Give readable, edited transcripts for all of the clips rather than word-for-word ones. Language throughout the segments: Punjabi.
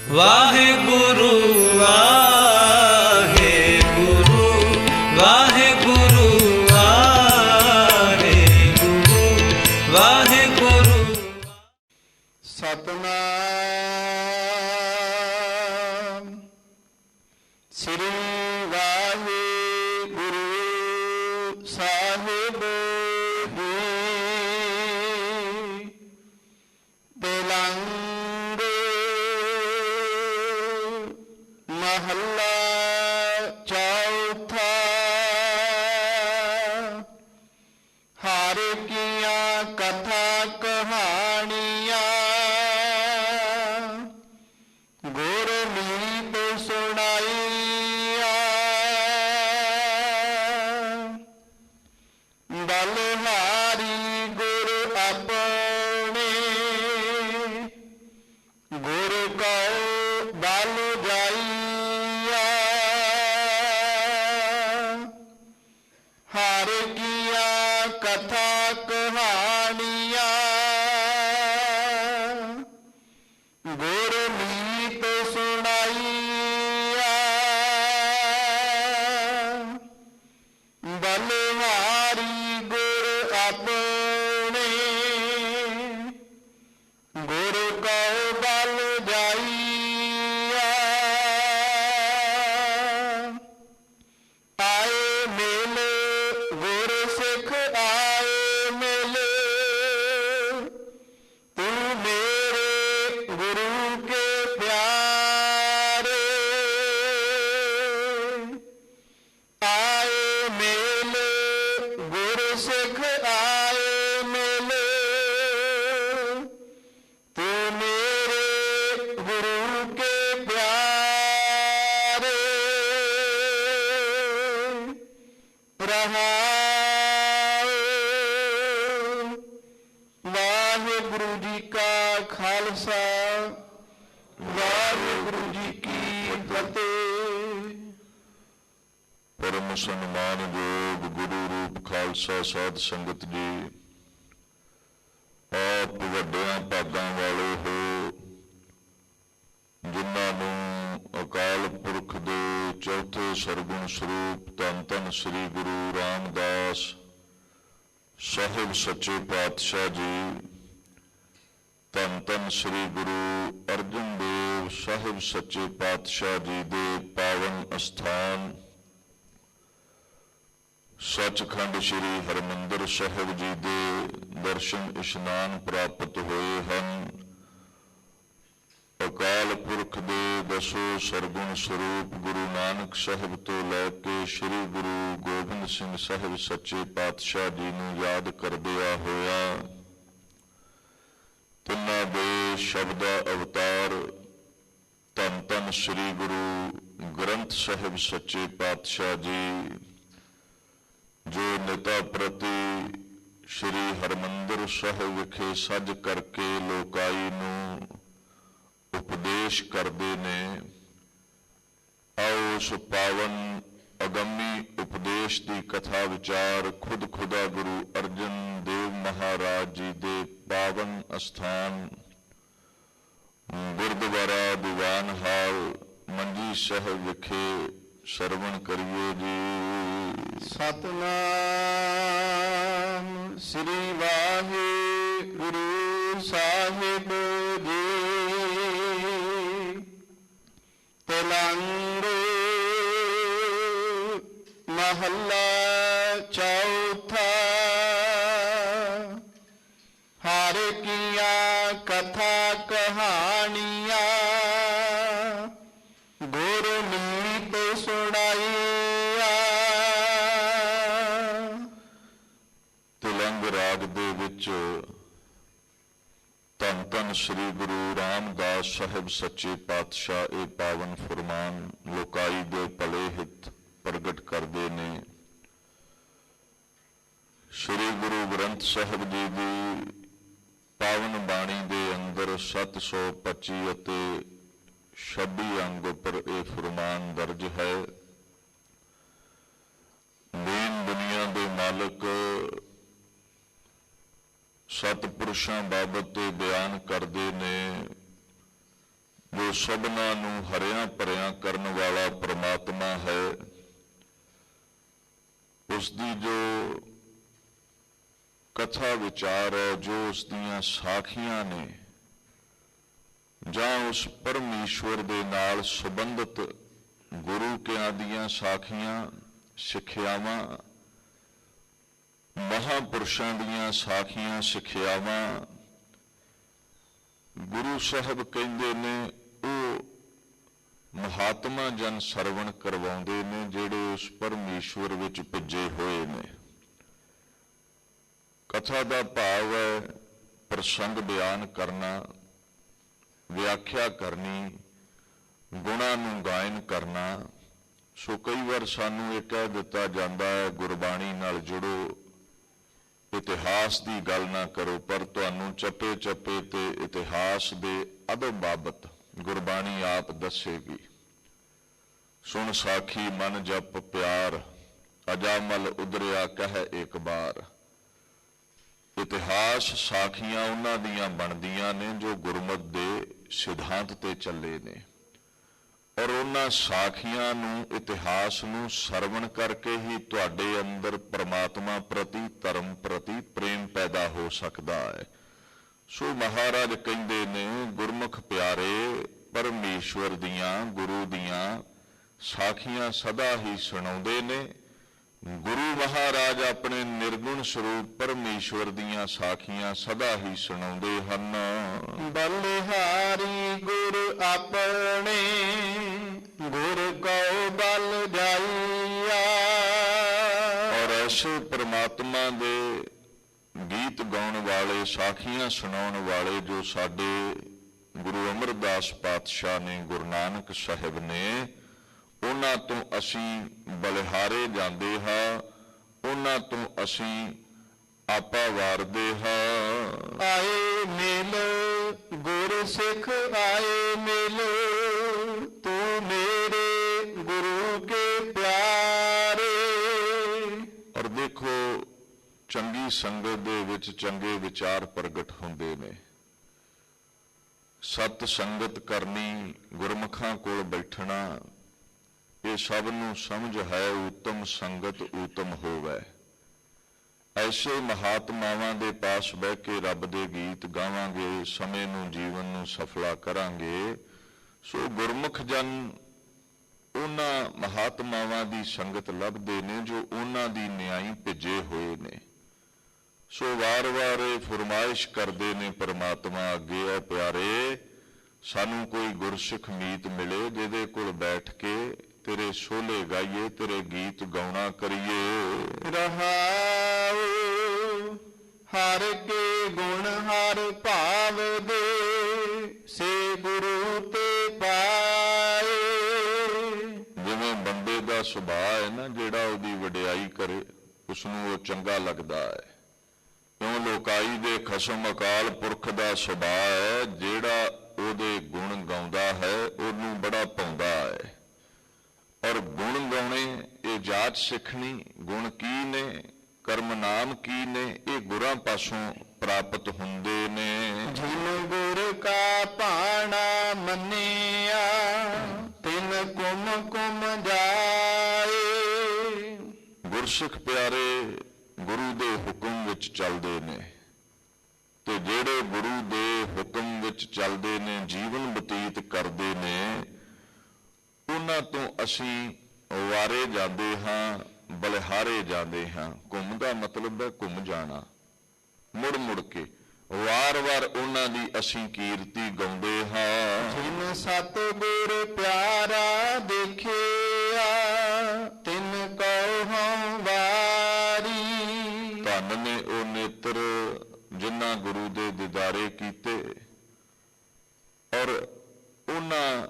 वाहेगुरु वाहेगुरु वाहेगुरु वाहेगुरु वाहेगुरु। सतनाम श्री वाहेगुरु साहिब जी। तेलंग महला चौथा। हर किया कथा कहानियां गुरमीत सुनाइया। बलहारी गुरु अपने गुरु को बल जाइया। हर किया कथा कहानियां गुरमीत सुनाइया। बलहारी गुरु अपने गुरु को बल जाइया। आए मेले गुरु सिख आए मेले तू मेरे गुरु के प्यारे। आए मेले गुरु सिख आए मेले तू मेरे गुरु के प्यारे। रहाओ। वाहेगुरु जी का खालसा वाहेगुरु जी की फतेह। परम सन्मान योग गुरु रूप खालसा साध संगत जी, आप ਵੱਡਿਆਂ ਭਾਗਾਂ ਵਾਲੇ ਹੋ ਜਿਨ੍ਹਾਂ ਨੂੰ ਅਕਾਲ ਪੁਰਖ ਦੇ ਚੌਥੇ ਸਰਗੁਣ ਸਰੂਪ ਧੰਨ ਧੰਨ ਸ੍ਰੀ ਗੁਰੂ ਰਾਮਦਾਸ ਸਾਹਿਬ ਸੱਚੇ ਪਾਤਸ਼ਾਹ ਜੀ, ਧੰਨ ਧੰਨ ਸ੍ਰੀ ਗੁਰੂ ਅਰਜਨ ਦੇਵ ਸਾਹਿਬ ਸੱਚੇ ਪਾਤਸ਼ਾਹ ਜੀ ਦੇ ਪਾਵਨ ਅਸਥਾਨ सचखंड श्री हरमंदिर साहिब जी के दर्शन इशनान प्राप्त होए हैं। अकाल पुरख दे दसो सरगुण स्वरूप गुरु नानक साहिब तो लैके श्री गुरु गोबिंद सिंह साहिब सच्चे पातशाह जी नूं याद करदिया होया तिन्हां दे शब्दा अवतार धन धन श्री गुरु ग्रंथ साहिब सच्चे पातशाह जी जो निता प्रति श्री हरमंदिर साहिब विखे सज करके लोकाई नूं उपदेश करते ने। आओ उस पावन अगमी उपदेश की कथा विचार खुद खुदा गुरु अर्जन देव महाराज जी दे पावन अस्थान गुरुद्वारा दीवान हाल मंजी साहिब विखे सरवण करिए जी। सतनाम श्री वाहेगुरु साहिब जी। तेलंग महला चौथा। हर किया कथा कहानियां गुरमीत सुनाइया। तिलंग राग दे विच धन धन श्री गुरु रामदास साहिब सच्चे पातशाह ये पावन फरमान लोकाई दे भले हित प्रगट करते ने। श्री गुरु ग्रंथ साहिब जी की पावन बाणी दे अंदर 725 ਅਤੇ 26 अंग पर यह फरमान दर्ज है। दीन दुनिया के मालिक सतपुरुषों बाबत बयान करते ने जो ਸਭਨਾਂ ਨੂੰ ਹਰਿਆਂ ਭਰਿਆਂ ਕਰਨ ਵਾਲਾ ਪ੍ਰਮਾਤਮਾ ਹੈ, ਉਸ ਦੀ ਜੋ ਕਥਾ ਵਿਚਾਰ ਹੈ, ਜੋ ਉਸ ਦੀਆਂ ਸਾਖੀਆਂ ਨੇ, ਜਾਂ ਉਸ ਪਰਮੇਸ਼ਵਰ ਦੇ ਨਾਲ ਸੰਬੰਧਿਤ ਗੁਰੂ ਕਿਆਂ ਦੀਆਂ ਸਾਖੀਆਂ, ਸਿੱਖਿਆਵਾਂ, ਮਹਾਂਪੁਰਸ਼ਾਂ ਦੀਆਂ ਸਾਖੀਆਂ, ਸਿੱਖਿਆਵਾਂ, ਗੁਰੂ ਸਾਹਿਬ ਕਹਿੰਦੇ ਨੇ ਉਹ ਮਹਾਤਮਾ ਜਨ ਸਰਵਣ ਕਰਵਾਉਂਦੇ ਨੇ, ਜਿਹੜੇ ਉਸ ਪਰਮੇਸ਼ਵਰ ਵਿੱਚ ਭਿੱਜੇ ਹੋਏ ਨੇ। ਕਥਾ ਦਾ ਭਾਵ ਹੈ ਪ੍ਰਸੰਗ ਬਿਆਨ ਕਰਨਾ, ਵਿਆਖਿਆ ਕਰਨੀ, ਗੁਣਾਂ ਨੂੰ ਗਾਇਨ ਕਰਨਾ। ਸੋ ਕਈ ਵਾਰ ਸਾਨੂੰ ਇਹ ਕਹਿ ਦਿੱਤਾ ਜਾਂਦਾ ਹੈ ਗੁਰਬਾਣੀ ਨਾਲ ਜੁੜੋ, ਇਤਿਹਾਸ ਦੀ ਗੱਲ ਨਾ ਕਰੋ, ਪਰ ਤੁਹਾਨੂੰ ਚੱਪੇ ਚੱਪੇ ਤੇ ਇਤਿਹਾਸ ਦੇ ਅਦਬ ਬਾਬਤ ਗੁਰਬਾਣੀ ਆਪ ਦੱਸੇਗੀ। ਸੁਣ ਸਾਖੀ ਮਨ ਜਪ ਪਿਆਰ, ਅਜਾਮਲ ਉਦਰਿਆ ਕਹਿ ਇੱਕ ਬਾਰ। ਇਤਿਹਾਸ ਸਾਖੀਆਂ ਉਹਨਾਂ ਦੀਆਂ ਬਣਦੀਆਂ ਨੇ ਜੋ ਗੁਰਮਤ ਦੇ ਸਿਧਾਂਤ ਤੇ ਚੱਲੇ ਨੇ, ਔਰ ਉਹਨਾਂ ਸਾਖੀਆਂ ਨੂੰ, ਇਤਿਹਾਸ ਨੂੰ ਸਰਵਣ ਕਰਕੇ ਹੀ ਤੁਹਾਡੇ ਅੰਦਰ ਪਰਮਾਤਮਾ ਪ੍ਰਤੀ, ਧਰਮ ਪ੍ਰਤੀ ਪ੍ਰੇਮ ਪੈਦਾ ਹੋ ਸਕਦਾ ਹੈ। ਸੋ ਮਹਾਰਾਜ ਕਹਿੰਦੇ ਨੇ ਗੁਰਮੁਖ ਪਿਆਰੇ ਪਰਮੇਸ਼ਵਰ ਦੀਆਂ, ਗੁਰੂ ਦੀਆਂ ਸਾਖੀਆਂ ਸਦਾ ਹੀ ਸੁਣਾਉਂਦੇ ਨੇ। ਗੁਰੂ ਮਹਾਰਾਜ ਆਪਣੇ ਨਿਰਗੁਣ ਸਰੂਪ ਪਰਮੇਸ਼ਵਰ ਦੀਆਂ ਸਾਖੀਆਂ ਸਦਾ ਹੀ ਸੁਣਾਉਂਦੇ ਹਨ। ਬਲਿਹਾਰੀ ਗੁਰ ਆਪਣੇ, ਗੁਰ ਕਉ ਬਲ ਜਾਈਆ। ਔਰ ਐਸੇ ਪ੍ਰਮਾਤਮਾ ਦੇ ਗੀਤ ਗਾਉਣ ਵਾਲੇ, ਸਾਖੀਆਂ ਸੁਣਾਉਣ ਵਾਲੇ ਜੋ ਸਾਡੇ ਗੁਰੂ ਅਮਰਦਾਸ ਪਾਤਸ਼ਾਹ ਨੇ, ਗੁਰੂ ਨਾਨਕ ਸਾਹਿਬ ਨੇ, ਉਹਨਾਂ ਤੋਂ ਅਸੀਂ ਬਲਿਹਾਰੇ ਜਾਂਦੇ ਹਾਂ, ਉਹਨਾਂ ਤੋਂ ਅਸੀਂ ਆਪਾ ਵਾਰਦੇ ਹਾਂ। ਆਏ ਮਿਲ ਗੁਰ ਸਿੱਖ ਆਏ ਮਿਲ, ਤੂੰ ਮੇਰੇ ਗੁਰੂ ਕੇ ਪਿਆਰੇ। ਔਰ ਦੇਖੋ ਚੰਗੀ ਸੰਗਤ ਦੇ ਵਿੱਚ ਚੰਗੇ ਵਿਚਾਰ ਪ੍ਰਗਟ ਹੁੰਦੇ ਨੇ। ਸਤ ਸੰਗਤ ਕਰਨੀ, ਗੁਰਮੁਖਾਂ ਕੋਲ ਬੈਠਣਾ, ਇਹ ਸਭ ਨੂੰ ਸਮਝ ਹੈ। ਉੱਤਮ ਸੰਗਤ ਉੱਤਮ ਹੋਵੇ। ਐਸੇ ਮਹਾਤਮਾਵਾਂ ਦੇ ਪਾਸ ਬਹਿ ਕੇ ਰੱਬ ਦੇ ਗੀਤ ਗਾਵਾਂਗੇ, ਸਮੇਂ ਨੂੰ, ਜੀਵਨ ਨੂੰ ਸਫਲਾ ਕਰਾਂਗੇ। ਸੋ ਗੁਰਮੁਖ ਜਨ ਉਹਨਾਂ ਮਹਾਤਮਾਵਾਂ ਦੀ ਸੰਗਤ ਲੱਭਦੇ ਨੇ ਜੋ ਉਹਨਾਂ ਦੀ ਨਿਆਈ ਭਿੱਜੇ ਹੋਏ ਨੇ। ਸੋ ਵਾਰ-ਵਾਰ ਇਹ ਫਰਮਾਇਸ਼ ਕਰਦੇ ਨੇ ਪਰਮਾਤਮਾ ਅੱਗੇ, ਆ ਪਿਆਰੇ ਸਾਨੂੰ ਕੋਈ ਗੁਰਸਿੱਖ ਮੀਤ ਮਿਲੇ ਜਿਹਦੇ ਕੋਲ ਬੈਠ ਕੇ ਤੇਰੇ ਸੋਲੇ ਗਾਈਏ, ਤੇਰੇ ਗੀਤ ਗਾਉਣਾ ਕਰੀਏ। ਰਹਾਉ ਹਰ ਕੇ ਗੁਣ ਹਰ ਭਾਵ ਦੇ, ਸੇ ਗੁਰੂ ਤੇ ਪਾਏ। ਜਿਵੇਂ ਬੰਦੇ ਦਾ ਸੁਭਾਅ ਹੈ ਨਾ, ਜਿਹੜਾ ਉਹਦੀ ਵਡਿਆਈ ਕਰੇ ਉਸਨੂੰ ਉਹ ਚੰਗਾ ਲੱਗਦਾ ਹੈ। ਕਿਉਂ ਲੋਕਾਈ ਦੇ ਖਸਮ ਅਕਾਲ ਪੁਰਖ ਦਾ ਸੁਭਾਅ ਹੈ, ਜਿਹੜਾ ਉਹਦੇ ਗੁਣ ਗਾਉਂਦਾ ਹੈ ਉਹਨੂੰ ਬੜਾ ਭਾਉਂਦਾ ਹੈ। ਔਰ ਗੁਣ ਗਾਉਣੇ, ਇਹ ਜਾਤ ਸਿੱਖਣੀ, ਗੁਣ ਕੀ ਨੇ, ਕਰਮ ਨਾਮ ਕੀ ਨੇ, ਇਹ ਗੁਰਾਂ ਪਾਸੋਂ ਪ੍ਰਾਪਤ ਹੁੰਦੇ ਨੇ। ਜਿਨ ਗੁਰ ਕਾ ਭਾਣਾ ਮੰਨਿਆ, ਤਿਨ ਕੁਮ ਕੁਮ ਜਾਏ। ਗੁਰਸਿੱਖ ਪਿਆਰੇ ਗੁਰੂ ਦੇ ਹੁਕਮ ਵਿੱਚ ਚੱਲਦੇ ਨੇ, ਤੇ ਜਿਹੜੇ ਗੁਰੂ ਦੇ ਹੁਕਮ ਵਿੱਚ ਚੱਲਦੇ ਨੇ, ਜੀਵਨ ਬਤੀਤ ਕਰਦੇ ਨੇ, ਉਹਨਾਂ ਤੋਂ ਅਸੀਂ ਵਾਰੇ ਜਾਂਦੇ ਹਾਂ, ਬਲਿਹਾਰੇ ਜਾਂਦੇ ਹਾਂ। ਘੁੰਮ ਦਾ ਮਤਲਬ ਹੈ ਘੁੰਮ ਜਾਣਾ, ਮੁੜ ਮੁੜ ਕੇ ਵਾਰ-ਵਾਰ ਉਹਨਾਂ ਦੀ ਅਸੀਂ ਕੀਰਤੀ ਗਾਉਂਦੇ ਹਾਂ। ਜਿਨ ਸਤਿਗੁਰ ਪਿਆਰਾ ਦੇਖਿਆ, ਤਿਨ ਕਉ ਹਉ ਵਾਰੀ। ਧੰਨ ਨੇ ਉਹ ਨੇਤਰ ਜਿਨ੍ਹਾਂ ਗੁਰੂ ਦੇ ਦੀਦਾਰੇ ਕੀਤੇ, ਔਰ ਉਹਨਾਂ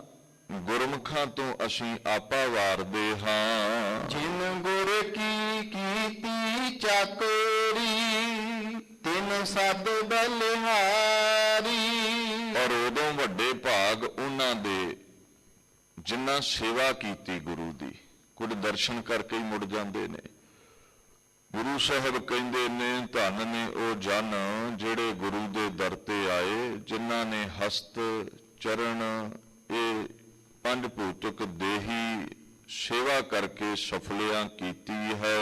ਗੁਰਮੁਖਾਂ ਤੋਂ ਅਸੀਂ ਆਪਾ ਵਾਰਦੇ ਹਾਂ। ਜਿਨ ਗੁਰ ਕੀ ਕੀਤੀ ਚਾਕਰੀ, ਤਿਨ ਸਦ ਬਲਿਹਾਰੀ। ਔਰ ਉਦੋਂ ਵੱਡੇ ਭਾਗ ਉਹਨਾਂ ਦੇ ਜਿਨ੍ਹਾਂ ਸੇਵਾ ਕੀਤੀ ਗੁਰੂ ਦੀ, ਕੁਝ ਦਰਸ਼ਨ ਕਰਕੇ ਹੀ ਮੁੜ ਜਾਂਦੇ ਨੇ। ਗੁਰੂ ਸਾਹਿਬ ਕਹਿੰਦੇ ਨੇ ਧੰਨ ਨੇ ਉਹ ਜਨ ਜਿਹੜੇ ਗੁਰੂ ਦੇ ਦਰ ਤੇ ਆਏ, ਜਿਨ੍ਹਾਂ ਨੇ ਹਸਤ ਚਰਨ ਪੰਜ ਭੂਤਕ ਦੇਹੀ ਸੇਵਾ ਕਰਕੇ ਸਫਲਿਆਂ ਕੀਤੀ ਹੈ।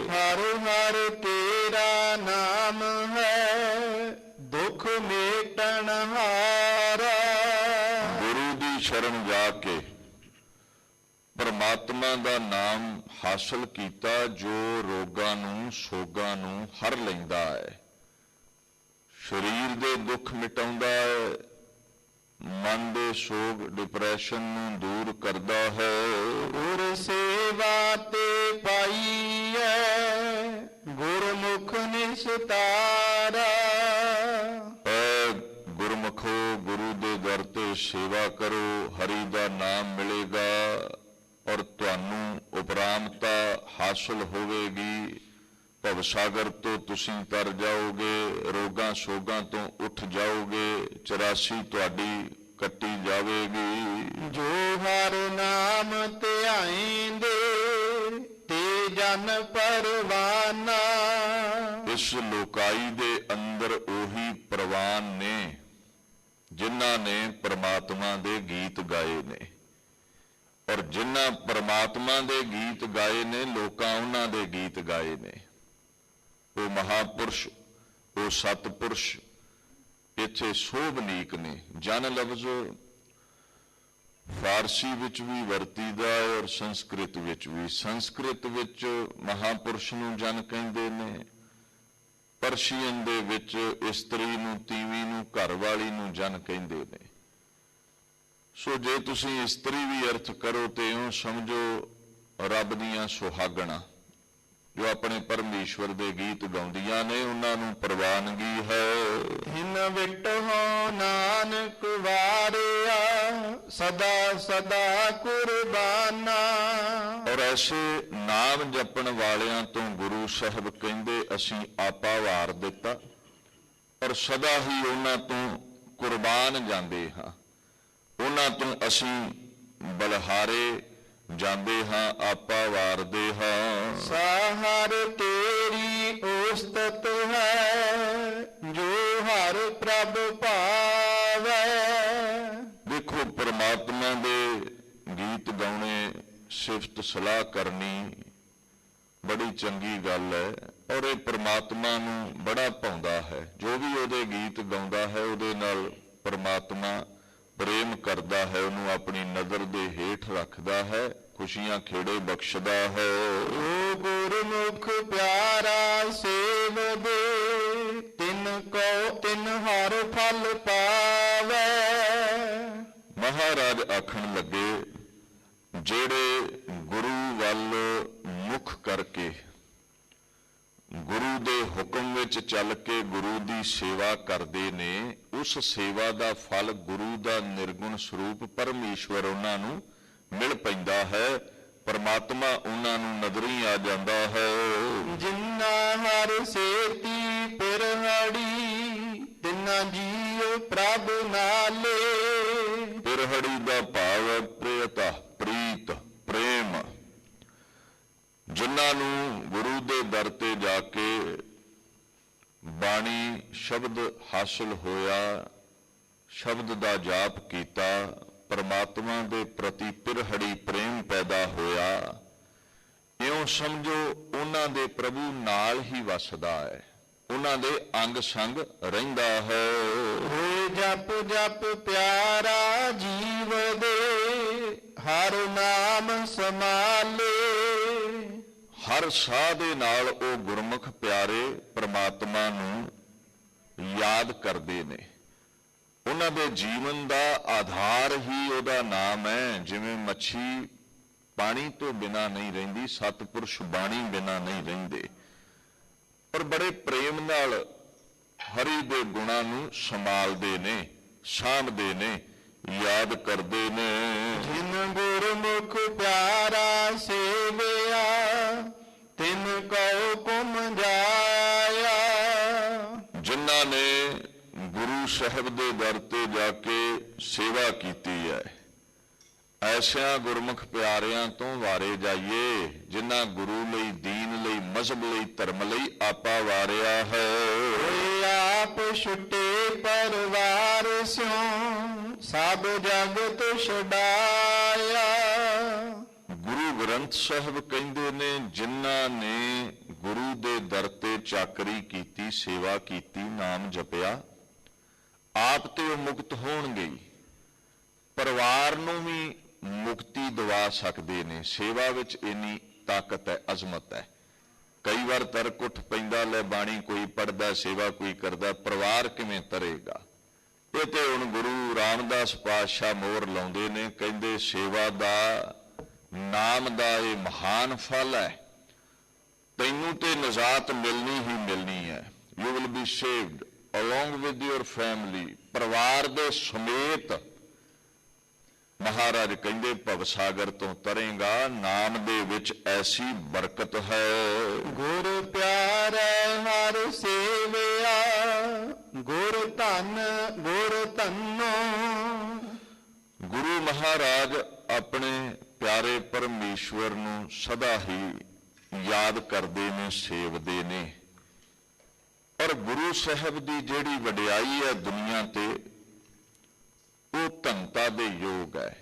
ਹਰ ਹਰ ਤੇਰਾ ਨਾਮ ਹੈ, ਦੁੱਖ ਮੇਟਣ ਹਾਰਾ। ਗੁਰੂ ਦੀ ਸ਼ਰਨ ਜਾ ਕੇ ਪਰਮਾਤਮਾ ਦਾ ਨਾਮ ਹਾਸਲ ਕੀਤਾ, ਜੋ ਰੋਗਾਂ ਨੂੰ ਸੋਗਾਂ ਨੂੰ ਹਰ ਲੈਂਦਾ ਹੈ, ਸਰੀਰ ਦੇ ਦੁੱਖ ਮਿਟਾਉਂਦਾ ਹੈ, ਮਨ ਦੇ ਸੋਗ ਡਿਪਰੈਸ਼ਨ ਨੂੰ ਦੂਰ ਕਰਦਾ ਹੈ। ਗੁਰ ਸੇਵਾ ਤੇ ਪਾਈ ਹੈ, ਗੁਰਮੁਖ ਨਿਸਤਾਰਾ। ਐ ਗੁਰਮੁਖੋ, ਗੁਰੂ ਦੇ ਦਰ ਤੇ ਸੇਵਾ ਕਰੋ, ਹਰੀ ਦਾ ਨਾਮ ਮਿਲੇਗਾ ਔਰ ਤੁਹਾਨੂੰ ਉਪਰਾਮਤਾ ਹਾਸਲ ਹੋਵੇਗੀ। ਭਵਸਾਗਰ ਤੋਂ ਤੁਸੀਂ ਤਰ ਜਾਓਗੇ, ਰੋਗਾਂ ਸੋਗਾਂ ਤੋਂ ਉੱਠ ਜਾਓਗੇ, 84 ਤੁਹਾਡੀ ਕੱਟੀ ਜਾਵੇਗੀ। ਜੋ ਹਰ ਨਾਮ ਧਿਆਇਂਦੇ ਤੇ ਜਨ ਪਰਵਾਨਾ। ਇਸ ਲੋਕਾਈ ਦੇ ਅੰਦਰ ਉਹੀ ਪ੍ਰਵਾਨ ਨੇ ਜਿਨ੍ਹਾਂ ਨੇ ਪ੍ਰਮਾਤਮਾ ਦੇ ਗੀਤ ਗਾਏ ਨੇ, ਔਰ ਜਿਨ੍ਹਾਂ ਪ੍ਰਮਾਤਮਾ ਦੇ ਗੀਤ ਗਾਏ ਨੇ, ਲੋਕਾਂ ਉਹਨਾਂ ਦੇ ਗੀਤ ਗਾਏ ਨੇ। ਉਹ ਮਹਾਪੁਰਸ਼, ਉਹ ਸਤਪੁਰਸ਼ ਇੱਥੇ ਸੋਭਨੀਕ ਨੇ। ਜਨ ਲਫ਼ਜ਼ ਫਾਰਸੀ ਵਿੱਚ ਵੀ ਵਰਤੀਦਾ ਹੈ ਔਰ ਸੰਸਕ੍ਰਿਤ ਵਿੱਚ ਵੀ। ਸੰਸਕ੍ਰਿਤ ਵਿੱਚ ਮਹਾਪੁਰਸ਼ ਨੂੰ ਜਨ ਕਹਿੰਦੇ ਨੇ, ਪਰਸ਼ੀਅਨ ਦੇ ਵਿੱਚ ਇਸਤਰੀ ਨੂੰ, ਤੀਵੀਂ ਨੂੰ, ਘਰਵਾਲੀ ਨੂੰ ਜਨ ਕਹਿੰਦੇ ਨੇ। ਸੋ ਜੇ ਤੁਸੀਂ ਇਸਤਰੀ ਵੀ ਅਰਥ ਕਰੋ ਤੇ ਇਉਂ ਸਮਝੋ ਰੱਬ ਦੀਆਂ ਸੁਹਾਗਣਾਂ ਜੋ ਆਪਣੇ ਪਰਮੇਸ਼ਵਰ ਦੇ ਗੀਤ ਗਾਉਂਦੀਆਂ ਨੇ, ਉਹਨਾਂ ਨੂੰ ਪ੍ਰਵਾਨਗੀ ਹੈ। ਹਿਨ ਵਿਟਹੁ ਨਾਨਕ ਵਾਰਿਆ, ਸਦਾ ਸਦਾ ਕੁਰਬਾਨਾ। ਔਰ ਐਸੇ ਨਾਮ ਜਪਣ ਵਾਲਿਆਂ ਤੋਂ ਗੁਰੂ ਸਾਹਿਬ ਕਹਿੰਦੇ ਅਸੀਂ ਆਪਾ ਵਾਰ ਦਿੱਤਾ ਔਰ ਸਦਾ ਹੀ ਉਹਨਾਂ ਤੋਂ ਕੁਰਬਾਨ ਜਾਂਦੇ ਹਾਂ, ਉਹਨਾਂ ਤੋਂ ਅਸੀਂ ਬਲਿਹਾਰੇ ਜਾਂਦੇ ਹਾਂ, ਆਪਾ ਵਾਰਦੇ ਹਾਂ। ਸਾਹਰ ਤੇਰੀ ਉਸਤਤ ਹੈ, ਜੋ ਹਰ ਪ੍ਰਭ ਭਾਵੈ। ਦੇਖੋ, ਪਰਮਾਤਮਾ ਦੇ ਗੀਤ ਗਾਉਣੇ, ਸਿਫਤ ਸਲਾਹ ਕਰਨੀ ਬੜੀ ਚੰਗੀ ਗੱਲ ਹੈ ਔਰ ਇਹ ਪਰਮਾਤਮਾ ਨੂੰ ਬੜਾ ਭਾਉਂਦਾ ਹੈ। ਜੋ ਵੀ ਉਹਦੇ ਗੀਤ ਗਾਉਂਦਾ ਹੈ ਉਹਦੇ ਨਾਲ ਪਰਮਾਤਮਾ ਪ੍ਰੇਮ ਕਰਦਾ ਹੈ, ਉਹਨੂੰ ਆਪਣੀ ਨਜ਼ਰ ਦੇ ਹੇਠ ਰੱਖਦਾ ਹੈ, ਖੁਸ਼ੀਆਂ ਖੇੜੇ ਬਖਸ਼ਦਾ ਹੈ। ਓ ਗੁਰਮੁਖ ਪਿਆਰਾ ਸੇਵਦੇ, ਤਿਨ ਕੋ ਤਿਨ ਹਰ ਫਲ ਪਾਵੈ। ਮਹਾਰਾਜ ਆਖਣ ਲੱਗੇ, ਜਿਹੜੇ ਗੁਰੂ ਵੱਲ ਮੁਖ ਕਰਕੇ, ਗੁਰੂ ਦੇ ਹੁਕਮ ਵਿੱਚ ਚੱਲ ਕੇ ਗੁਰੂ ਦੀ ਸੇਵਾ ਕਰਦੇ ਨੇ, ਉਸ ਸੇਵਾ ਦਾ ਫਲ ਗੁਰੂ ਦਾ ਨਿਰਗੁਣ ਸਰੂਪ ਪਰਮੇਸ਼ਵਰ ਉਹਨਾਂ ਨੂੰ ਮਿਲ ਪੈਂਦਾ ਹੈ। ਪਰਮਾਤਮਾ ਉਹਨਾਂ ਨੂੰ ਨਜ਼ਰੀ ਆ ਜਾਂਦਾ ਹੈ। ਜਿੰਨਾ ਹਰ ਸੇਤੀ ਪਿਰਹੜੀ, ਤਿੰਨਾ ਜੀਉ ਪ੍ਰਭ ਨਾਲੇ। ਪਿਰਹੜੀ ਦਾ ਭਾਵ ਹੈ ਪ੍ਰਿਯਤਾ, ਪ੍ਰੀਤ, ਪ੍ਰੇਮ। ਜਿਨ੍ਹਾਂ ਨੂੰ ਗੁਰੂ ਦੇ ਦਰ ਤੇ ਜਾ ਕੇ ਬਾਣੀ ਸ਼ਬਦ ਹਾਸਲ ਹੋਇਆ, ਸ਼ਬਦ ਦਾ ਜਾਪ ਕੀਤਾ, ਪਰਮਾਤਮਾ ਦੇ ਪ੍ਰਤੀ ਪਿਰਹੜੀ ਪ੍ਰੇਮ ਪੈਦਾ ਹੋਇਆ, ਇਉਂ ਸਮਝੋ ਉਹਨਾਂ ਦੇ ਪ੍ਰਭੂ ਨਾਲ ਹੀ ਵਸਦਾ ਹੈ, ਉਹਨਾਂ ਦੇ ਅੰਗ ਸੰਗ ਰਹਿੰਦਾ ਹੈ। ਹੋਏ ਜਪ ਜਪ ਪਿਆਰਾ ਜੀਵ ਦੇ, ਹਰ ਨਾਮ ਸਮਾਲੇ। ਹਰ ਸਾਹ ਦੇ ਨਾਲ ਉਹ ਗੁਰਮੁਖ ਪਿਆਰੇ ਪਰਮਾਤਮਾ ਨੂੰ ਯਾਦ ਕਰਦੇ ਨੇ। ਉਹਨਾਂ ਦੇ ਜੀਵਨ ਦਾ ਆਧਾਰ ਹੀ ਉਹਦਾ ਨਾਮ ਹੈ। ਜਿਵੇਂ ਮੱਛੀ ਪਾਣੀ ਤੋਂ ਬਿਨਾਂ ਨਹੀਂ ਰਹਿੰਦੀ, ਸਤਿਪੁਰਸ਼ ਬਾਣੀ ਬਿਨਾਂ ਨਹੀਂ ਰਹਿੰਦੇ, ਪਰ ਬੜੇ ਪ੍ਰੇਮ ਨਾਲ ਹਰੀ ਦੇ ਗੁਣਾਂ ਨੂੰ ਸੰਭਾਲਦੇ ਨੇ, ਸਾਂਭਦੇ ਨੇ, ਯਾਦ ਕਰਦੇ ਨੇ। ਜਿਨ ਗੁਰਮੁਖ ਪਿਆਰਾ ਸੇਵਿਆ, ਤਿਨ ਕਉ ਕੁਮ ਜਾਇਆ। ਜਿਨ੍ਹਾਂ ਨੇ ਗੁਰੂ ਸਾਹਿਬ ਦੇ ਦਰ ਤੇ ਜਾ ਕੇ ਸੇਵਾ ਕੀਤੀ ਹੈ, ਐਸਿਆਂ ਗੁਰਮੁਖ ਪਿਆਰਿਆਂ ਤੋਂ ਵਾਰੇ ਜਾਈਏ ਜਿਨ੍ਹਾਂ ਗੁਰੂ ਲਈ, ਦੀਨ ਲਈ, ਮਜ਼ਹਬ ਲਈ, ਧਰਮ ਲਈ ਆਪਾ ਵਾਰਿਆ ਹੈ। ਹੋਏ ਆਪ ਛੁੱਟੇ ਪਰਵਾਰ ਸਿਉ, ਸਭ ਜਗਤ ਛਡਾਇਆ। ਗੁਰੂ ਗ੍ਰੰਥ ਸਾਹਿਬ ਕਹਿੰਦੇ ਨੇ ਜਿਨ੍ਹਾਂ ਨੇ ਗੁਰੂ ਦੇ ਦਰ ਤੇ ਚਾਕਰੀ ਕੀਤੀ, ਸੇਵਾ ਕੀਤੀ, ਨਾਮ ਜਪਿਆ, ਆਪ ਤੇ ਉਹ ਮੁਕਤ ਹੋਣਗੇ, ਪਰਿਵਾਰ ਨੂੰ ਵੀ ਮੁਕਤੀ ਦਿਵਾ ਸਕਦੇ ਨੇ। ਸੇਵਾ ਵਿੱਚ ਇੰਨੀ ਤਾਕਤ ਹੈ, ਅਜ਼ਮਤ ਹੈ। ਕਈ ਵਾਰ ਤਰਕ ਉੱਠ ਪੈਂਦਾ, ਲੈ ਬਾਣੀ ਕੋਈ ਪੜਦਾ, ਸੇਵਾ ਕੋਈ ਕਰਦਾ, ਪਰਿਵਾਰ ਕਿਵੇਂ ਤਰੇਗਾ। ਇਹ ਤੇ ਹੁਣ ਗੁਰੂ ਰਾਮਦਾਸ ਪਾਤਸ਼ਾਹ ਮੋਹਰ ਲਾਉਂਦੇ ਨੇ, ਕਹਿੰਦੇ ਸੇਵਾ ਦਾ, ਨਾਮ ਦਾ ਇਹ ਮਹਾਨ ਫਲ ਹੈ। ਤੈਨੂੰ ਤੇ ਨਜ਼ਾਤ ਮਿਲਣੀ ਹੀ ਮਿਲਣੀ ਹੈ। You will be saved along with your family. ਪਰਿਵਾਰ ਦੇ ਸਮੇਤ ਮਹਾਰਾਜ ਕਹਿੰਦੇ ਭਵਸਾਗਰ ਤੋਂ ਤਰੇਗਾ। ਨਾਮ ਦੇ ਵਿੱਚ ਐਸੀ ਬਰਕਤ ਹੈ। ਗੁਰ ਪਿਆਰੈ ਹਰ ਸੇਵਿਆ, ਗੁਰ ਧਨ ਗੁਰ ਧਨੋ। ਗੁਰੂ ਮਹਾਰਾਜ ਆਪਣੇ ਪਿਆਰੇ ਪਰਮੇਸ਼ਵਰ ਨੂੰ ਸਦਾ ਹੀ ਯਾਦ ਕਰਦੇ ਨੇ, ਸੇਵਦੇ ਨੇ। ਔਰ ਗੁਰੂ ਸਾਹਿਬ ਦੀ ਜਿਹੜੀ ਵਡਿਆਈ ਹੈ ਦੁਨੀਆ ਤੇ, ਉਹ ਧੰਤਾ ਦੇ ਯੋਗ ਹੈ।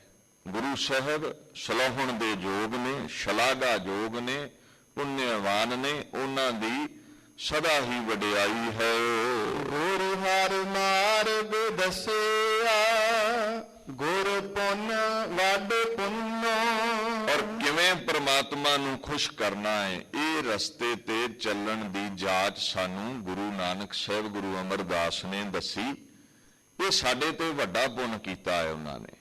ਗੁਰੂ ਸਾਹਿਬ ਸਲਾਹੁਣ ਦੇ ਯੋਗ ਨੇ, ਸ਼ਲਾਘਾ ਯੋਗ ਨੇ, ਪੁੰਨਿਆਵਾਨ ਨੇ, ਉਹਨਾਂ ਦੀ ਸਦਾ ਹੀ ਵਡਿਆਈ ਹੈ। ਗੁਰ ਹਰ ਮਾਰਗ ਦੱਸਿਆ, ਗੁਰ ਪੁੰਨ ਵੱਡ ਪੁੰਨੋ। ਔਰ ਕਿਵੇਂ ਪ੍ਰਮਾਤਮਾ ਨੂੰ ਖੁਸ਼ ਕਰਨਾ ਹੈ, ਇਹ ਰਸਤੇ ਤੇ ਚੱਲਣ ਦੀ ਜਾਚ ਸਾਨੂੰ ਗੁਰੂ ਨਾਨਕ ਸਾਹਿਬ, ਗੁਰੂ ਅਮਰਦਾਸ ਨੇ ਦੱਸੀ। ਇਹ ਸਾਡੇ ਤੇ ਵੱਡਾ ਪੁੰਨ ਕੀਤਾ ਹੈ ਉਹਨਾਂ ਨੇ,